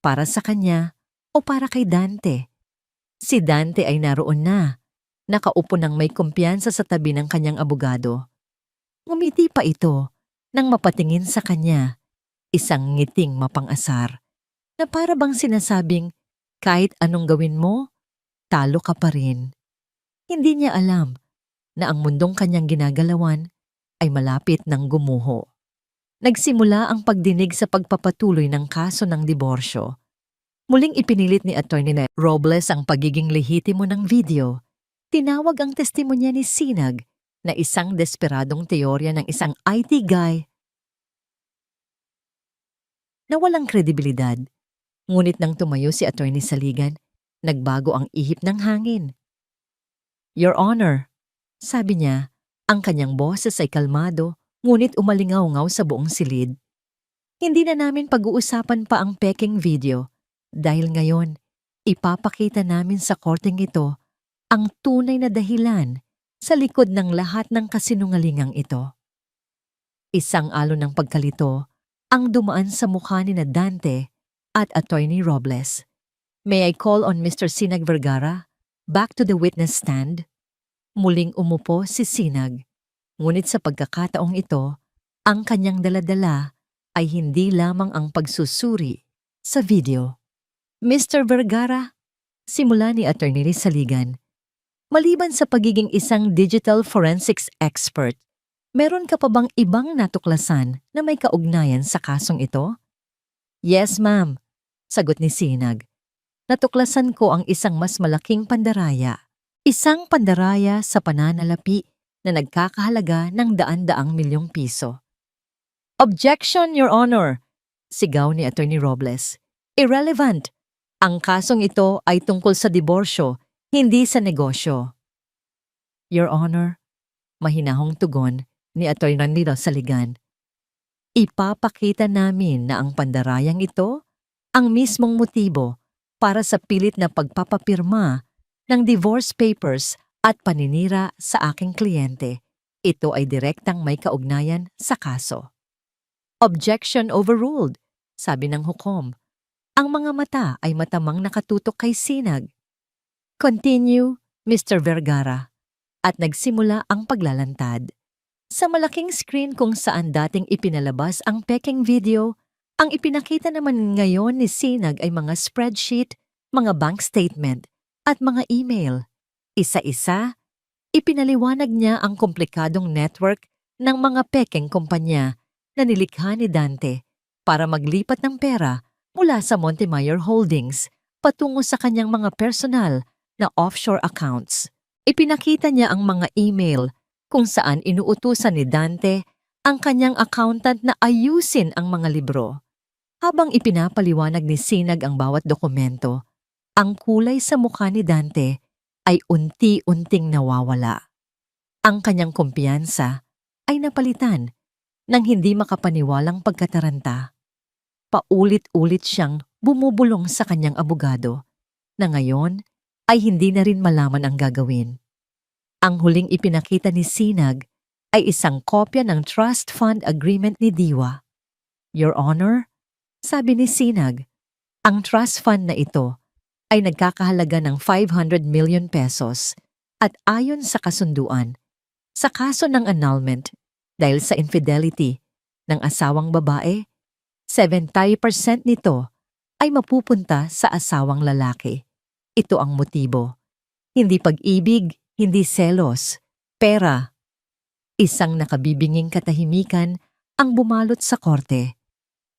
Para sa kanya o para kay Dante. Si Dante ay naroon na, nakaupo ng may kumpiyansa sa tabi ng kanyang abogado. Ngumiti pa ito nang mapatingin sa kanya, isang ngiting mapang-asar, na para bang sinasabing, kahit anong gawin mo, talo ka pa rin. Hindi niya alam na ang mundong kanyang ginagalawan ay malapit ng gumuho. Nagsimula ang pagdinig sa pagpapatuloy ng kaso ng diborsyo. Muling ipinilit ni Atty. Robles ang pagiging lehitimo ng video. Tinawag ang testimonya ni Sinag na isang desperadong teorya ng isang IT guy na walang kredibilidad. Ngunit nang tumayo si Atty. Saligan, nagbago ang ihip ng hangin. Your Honor, sabi niya, ang kanyang boses ay kalmado, ngunit umalingaw-ngaw sa buong silid. Hindi na namin pag-uusapan pa ang peking video dahil ngayon, ipapakita namin sa korteng ito ang tunay na dahilan sa likod ng lahat ng kasinungalingang ito. Isang alon ng pagkalito ang dumaan sa mukha ni na Dante at Atty. Robles. May I call on Mr. Sinag Vergara back to the witness stand? Muling umupo si Sinag. Ngunit sa pagkakataong ito, ang kanyang daladala ay hindi lamang ang pagsusuri sa video. Mr. Vergara, simula ni Atty. Saligan, maliban sa pagiging isang digital forensics expert, meron ka pa bang ibang natuklasan na may kaugnayan sa kasong ito? Yes, ma'am, sagot ni Sinag. Natuklasan ko ang isang mas malaking pandaraya. Isang pandaraya sa pananalapi na nagkakahalaga ng daan-daang milyong piso. Objection, Your Honor! Sigaw ni Atty. Robles. Irrelevant! Ang kasong ito ay tungkol sa diborsyo, hindi sa negosyo. Your Honor, mahinahong tugon ni Atty. Saligan. Ipapakita namin na ang pandarayang ito ang mismong motibo para sa pilit na pagpapapirma ng divorce papers at paninira sa aking kliyente. Ito ay direktang may kaugnayan sa kaso. Objection overruled, sabi ng hukom. Ang mga mata ay matamang nakatutok kay Sinag. Continue, Mr. Vergara. At nagsimula ang paglalantad. Sa malaking screen kung saan dating ipinalabas ang peking video, ang ipinakita naman ngayon ni Sinag ay mga spreadsheet, mga bank statement, at mga email. Isa-isa, ipinaliwanag niya ang komplikadong network ng mga peking kumpanya na nilikha ni Dante para maglipat ng pera mula sa Montemayor Holdings patungo sa kanyang mga personal na offshore accounts. Ipinakita niya ang mga email kung saan inuutusan ni Dante ang kanyang accountant na ayusin ang mga libro. Habang ipinapaliwanag ni Sinag ang bawat dokumento, ang kulay sa mukha ni Dante ay unti-unting nawawala. Ang kanyang kumpiyansa ay napalitan ng hindi makapaniwalang pagkataranta. Paulit-ulit siyang bumubulong sa kanyang abogado na ngayon ay hindi na rin malaman ang gagawin. Ang huling ipinakita ni Sinag ay isang kopya ng trust fund agreement ni Diwa. Your Honor, sabi ni Sinag, ang trust fund na ito ay nagkakahalaga ng 500 million pesos at ayon sa kasunduan, sa kaso ng annulment dahil sa infidelity ng asawang babae, 70% nito ay mapupunta sa asawang lalaki. Ito ang motibo. Hindi pag-ibig, hindi selos, pera. Isang nakabibinging katahimikan ang bumalot sa korte.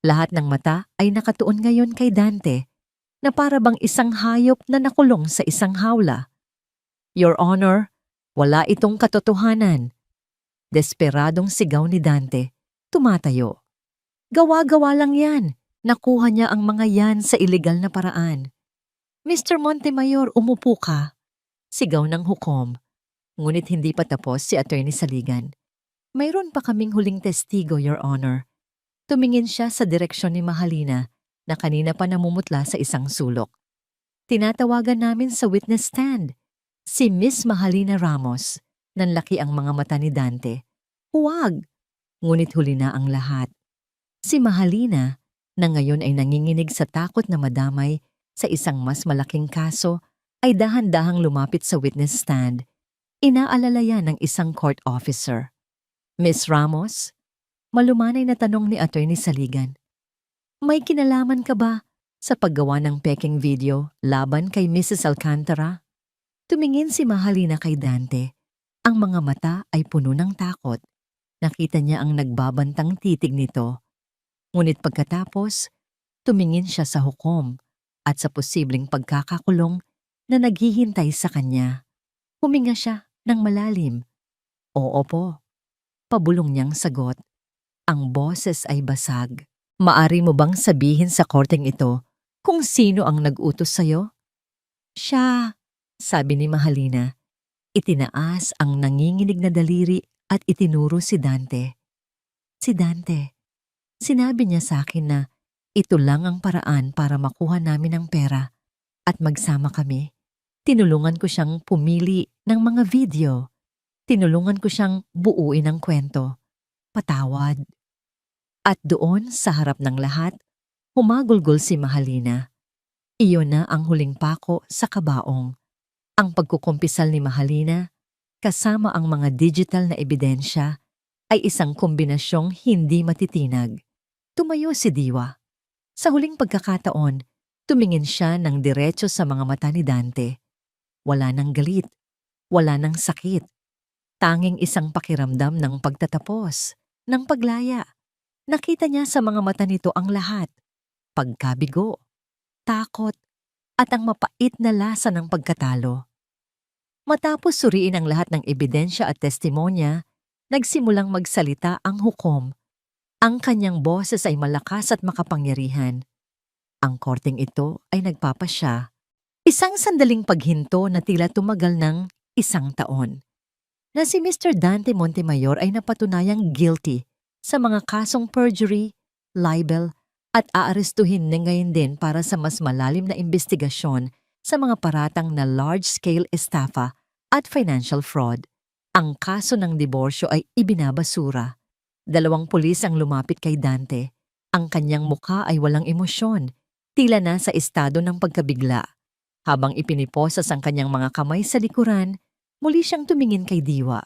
Lahat ng mata ay nakatuon ngayon kay Dante na para bang isang hayop na nakulong sa isang hawla. Your Honor, wala itong katotohanan. Desperadong sigaw ni Dante, tumatayo. Gawa-gawa lang yan. Nakuha niya ang mga yan sa ilegal na paraan. Mr. Montemayor, umupo ka. Sigaw ng hukom. Ngunit hindi pa tapos si Attorney Saligan. Mayroon pa kaming huling testigo, Your Honor. Tumingin siya sa direksyon ni Mahalina na kanina pa namumutla sa isang sulok. Tinatawagan namin sa witness stand. Si Miss Mahalina Ramos. Nanlaki ang mga mata ni Dante. Huwag! Ngunit huli na ang lahat. Si Mahalina, na ngayon ay nanginginig sa takot na madamay sa isang mas malaking kaso, ay dahan-dahang lumapit sa witness stand. Inaalala yan ng isang court officer. Miss Ramos? Malumanay na tanong ni Attorney Saligan. May kinalaman ka ba sa paggawa ng peking video laban kay Mrs. Alcantara? Tumingin si Mahalina kay Dante. Ang mga mata ay puno ng takot. Nakita niya ang nagbabantang titig nito. Ngunit pagkatapos, tumingin siya sa hukom at sa posibleng pagkakakulong na naghihintay sa kanya. Huminga siya ng malalim. Oo po. Pabulong niyang sagot. Ang boses ay basag. Maari mo bang sabihin sa korteng ito kung sino ang nag-utos sa'yo? Siya, sabi ni Mahalina. Itinaas ang nanginginig na daliri at itinuro si Dante. Si Dante, sinabi niya sa akin na ito lang ang paraan para makuha namin ang pera at magsama kami. Tinulungan ko siyang pumili ng mga video. Tinulungan ko siyang buuin ang kwento. Patawad. At doon sa harap ng lahat, humagulgol si Mahalina. Iyon na ang huling pako sa kabaong. Ang pagkukumpisal ni Mahalina, kasama ang mga digital na ebidensya, ay isang kombinasyong hindi matitinag. Tumayo si Diwa. Sa huling pagkakataon, tumingin siya ng diretso sa mga mata ni Dante. Wala nang galit, wala nang sakit. Tanging isang pakiramdam ng pagtatapos, ng paglaya. Nakita niya sa mga mata nito ang lahat. Pagkabigo, takot, at ang mapait na lasa ng pagkatalo. Matapos suriin ang lahat ng ebidensya at testimonya, nagsimulang magsalita ang hukom. Ang kanyang boses ay malakas at makapangyarihan. Ang korteng ito ay nagpapasya. Isang sandaling paghinto na tila tumagal ng 1 taon. Na si Mr. Dante Montemayor ay napatunayang guilty sa mga kasong perjury, libel, at aarestuhin na ngayon din para sa mas malalim na investigasyon sa mga paratang na large-scale estafa at financial fraud. Ang kaso ng diborsyo ay ibinabasura. 2 pulis ang lumapit kay Dante. Ang kanyang mukha ay walang emosyon, tila na sa estado ng pagkabigla. Habang ipiniposas ang kanyang mga kamay sa likuran, muli siyang tumingin kay Diwa.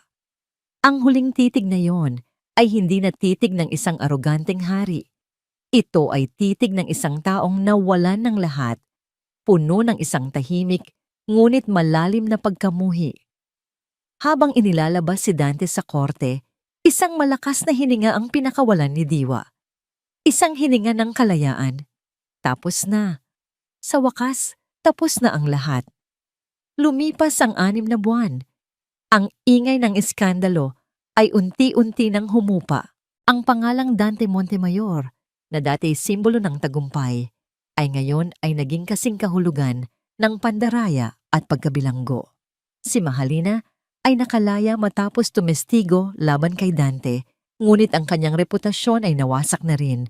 Ang huling titig na yon ay hindi na titig ng isang aroganteng hari. Ito ay titig ng isang taong nawalan ng lahat, puno ng isang tahimik, ngunit malalim na pagkamuhi. Habang inilalabas si Dante sa korte, isang malakas na hininga ang pinakawalan ni Diwa. Isang hininga ng kalayaan. Tapos na. Sa wakas, tapos na ang lahat. Lumipas ang 6 na buwan. Ang ingay ng iskandalo ay unti-unti nang humupa. Ang pangalang Dante Montemayor, na dati simbolo ng tagumpay, ay ngayon ay naging kasing kahulugan ng pandaraya at pagkabilanggo. Si Mahalina ay nakalaya matapos tumestigo laban kay Dante, ngunit ang kanyang reputasyon ay nawasak na rin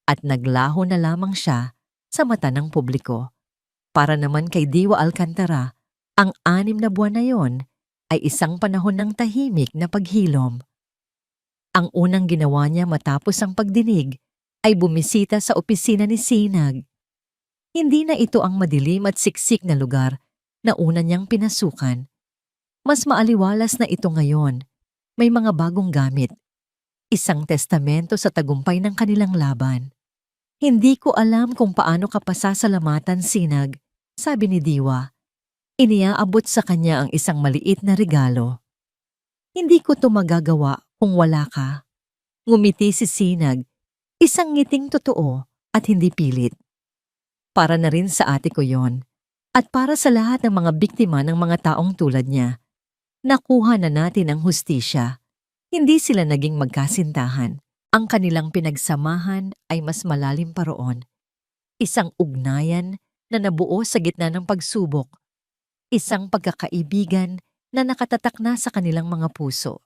at naglaho na lamang siya sa mata ng publiko. Para naman kay Diwa Alcantara, ang 6 na buwan na yon ay isang panahon ng tahimik na paghilom. Ang unang ginawa niya matapos ang pagdinig ay bumisita sa opisina ni Sinag. Hindi na ito ang madilim at siksik na lugar na una niyang pinasukan. Mas maaliwalas na ito ngayon. May mga bagong gamit. Isang testamento sa tagumpay ng kanilang laban. Hindi ko alam kung paano ka pasasalamatan, Sinag, sabi ni Diwa. Iniaabot sa kanya ang isang maliit na regalo. Hindi ko to magagawa kung wala ka. Ngumiti si Sinag, isang ngiting totoo at hindi pilit. Para na rin sa ate ko yon. At para sa lahat ng mga biktima ng mga taong tulad niya. Nakuha na natin ang hustisya. Hindi sila naging magkasintahan. Ang kanilang pinagsamahan ay mas malalim pa roon. Isang ugnayan na nabuo sa gitna ng pagsubok. Isang pagkakaibigan na nakatatak na sa kanilang mga puso.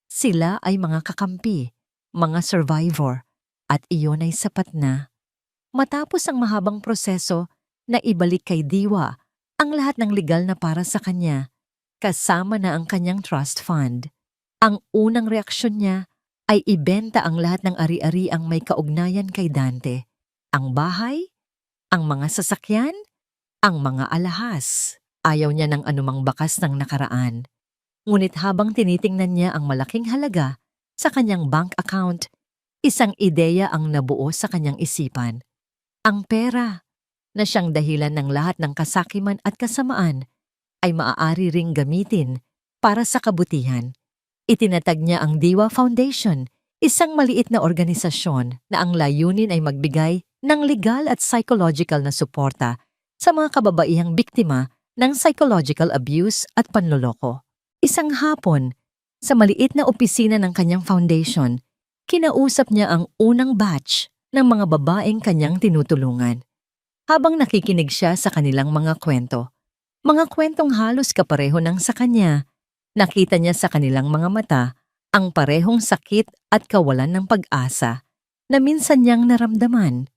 Sila ay mga kakampi, mga survivor, at iyon ay sapat na. Matapos ang mahabang proseso na ibalik kay Diwa ang lahat ng legal na para sa kanya, kasama na ang kanyang trust fund. Ang unang reaksyon niya ay ibenta ang lahat ng ari-ari ang may kaugnayan kay Dante. Ang bahay, ang mga sasakyan, ang mga alahas. Ayaw niya ng anumang bakas ng nakaraan. Ngunit habang tinitingnan niya ang malaking halaga sa kanyang bank account, isang ideya ang nabuo sa kanyang isipan. Ang pera, na siyang dahilan ng lahat ng kasakiman at kasamaan, ay maaari ring gamitin para sa kabutihan. Itinatag niya ang Diwa Foundation, isang maliit na organisasyon na ang layunin ay magbigay ng legal at psychological na suporta sa mga kababaihang biktima ng psychological abuse at panloloko. Isang hapon, sa maliit na opisina ng kanyang foundation, kinausap niya ang unang batch ng mga babaeng kanyang tinutulungan. Habang nakikinig siya sa kanilang mga kwentong halos kapareho ng sa kanya, nakita niya sa kanilang mga mata ang parehong sakit at kawalan ng pag-asa na minsan niyang naramdaman.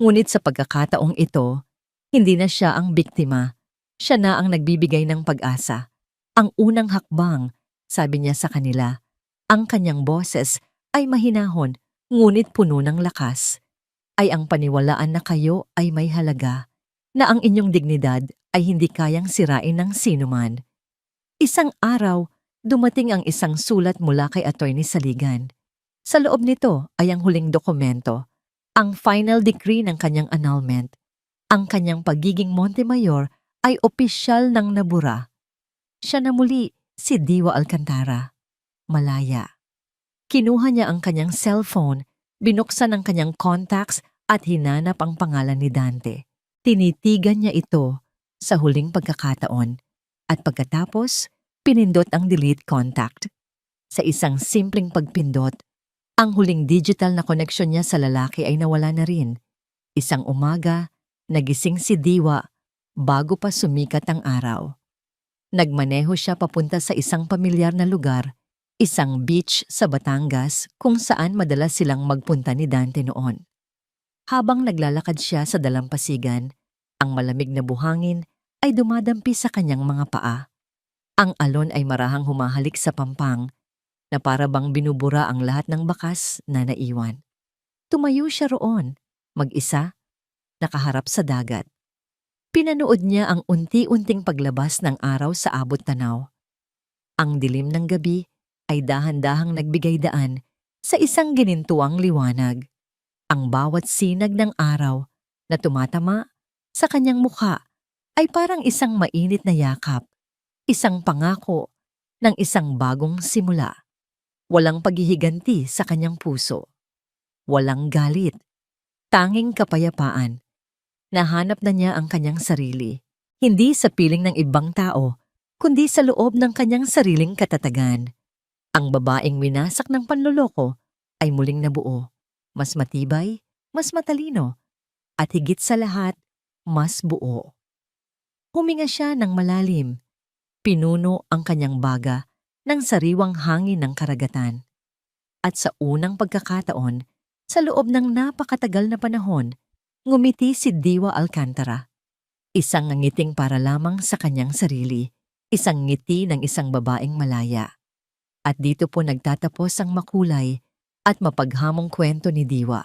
Ngunit sa pagkakataong ito, hindi na siya ang biktima. Siya na ang nagbibigay ng pag-asa. Ang unang hakbang, sabi niya sa kanila, ang kanyang boses ay mahinahon ngunit puno ng lakas. Ay ang paniwalaan na kayo ay may halaga, na ang inyong dignidad ay hindi kayang sirain ng sinuman. Isang araw, dumating ang isang sulat mula kay Attorney Saligan. Sa loob nito ay ang huling dokumento, ang final decree ng kanyang annulment. Ang kanyang pagiging Montemayor ay opisyal ng nabura. Siya na muli si Diwa Alcantara. Malaya. Kinuha niya ang kanyang cellphone, binuksan ang kanyang contacts at hinanap ang pangalan ni Dante. Tinitigan niya ito sa huling pagkakataon at pagkatapos, pinindot ang delete contact. Sa isang simpleng pagpindot, ang huling digital na koneksyon niya sa lalaki ay nawala na rin. Isang umaga, nagising si Diwa bago pa sumikat ang araw. Nagmaneho siya papunta sa isang pamilyar na lugar, isang beach sa Batangas kung saan madalas silang magpunta ni Dante noon. Habang naglalakad siya sa dalampasigan, ang malamig na buhangin ay dumadampi sa kanyang mga paa. Ang alon ay marahang humahalik sa pampang na para bang binubura ang lahat ng bakas na naiwan. Tumayo siya roon, mag-isa, nakaharap sa dagat. Pinanood niya ang unti-unting paglabas ng araw sa abot tanaw. Ang dilim ng gabi ay dahan-dahang nagbigay daan sa isang ginintuang liwanag. Ang bawat sinag ng araw na tumatama sa kanyang mukha ay parang isang mainit na yakap, isang pangako ng isang bagong simula. Walang paghihiganti sa kanyang puso. Walang galit. Tanging kapayapaan. Nahanap na niya ang kanyang sarili, hindi sa piling ng ibang tao, kundi sa loob ng kanyang sariling katatagan. Ang babaeng winasak ng panloloko ay muling nabuo, mas matibay, mas matalino, at higit sa lahat, mas buo. Huminga siya ng malalim, pinuno ang kanyang baga ng sariwang hangin ng karagatan. At sa unang pagkakataon, sa loob ng napakatagal na panahon, ngumiti si Diwa Alcantara. Isang ngiting para lamang sa kanyang sarili, isang ngiti ng isang babaeng malaya. At dito po nagtatapos ang makulay at mapaghamong kwento ni Diwa.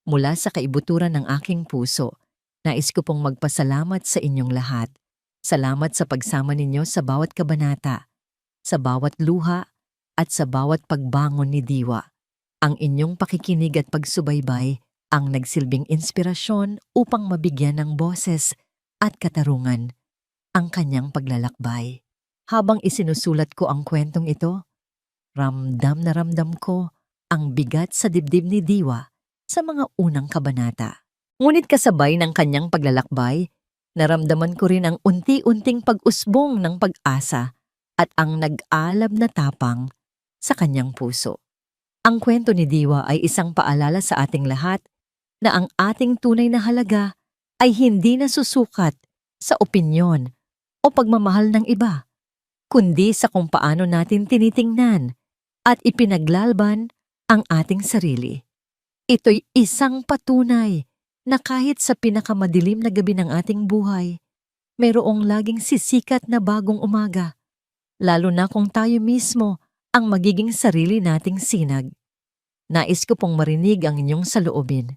Mula sa kaibuturan ng aking puso, nais ko pong magpasalamat sa inyong lahat. Salamat sa pagsama ninyo sa bawat kabanata, sa bawat luha, at sa bawat pagbangon ni Diwa. Ang inyong pakikinig at pagsubaybay ang nagsilbing inspirasyon upang mabigyan ng boses at katarungan ang kanyang paglalakbay. Habang isinusulat ko ang kwentong ito, ramdam na ramdam ko ang bigat sa dibdib ni Diwa sa mga unang kabanata. Ngunit kasabay ng kanyang paglalakbay, naramdaman ko rin ang unti-unting pag-usbong ng pag-asa at ang nag-alab na tapang sa kanyang puso. Ang kwento ni Diwa ay isang paalala sa ating lahat na ang ating tunay na halaga ay hindi nasusukat sa opinyon o pagmamahal ng iba, kundi sa kung paano natin tinitingnan at ipinaglalban ang ating sarili. Ito'y isang patunay na kahit sa pinakamadilim na gabi ng ating buhay, mayroong laging sisikat na bagong umaga, lalo na kung tayo mismo ang magiging sarili nating sinag. Nais ko pong marinig ang inyong saloobin.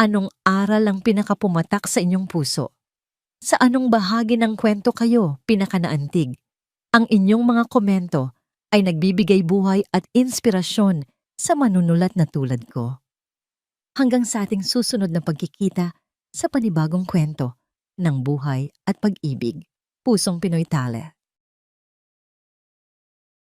Anong aral ang pinakapumatak sa inyong puso? Sa anong bahagi ng kwento kayo pinakanaantig? Ang inyong mga komento ay nagbibigay buhay at inspirasyon sa manunulat na tulad ko. Hanggang sa ating susunod na pagkikita sa panibagong kwento ng buhay at pag-ibig. Pusong Pinoy Tale.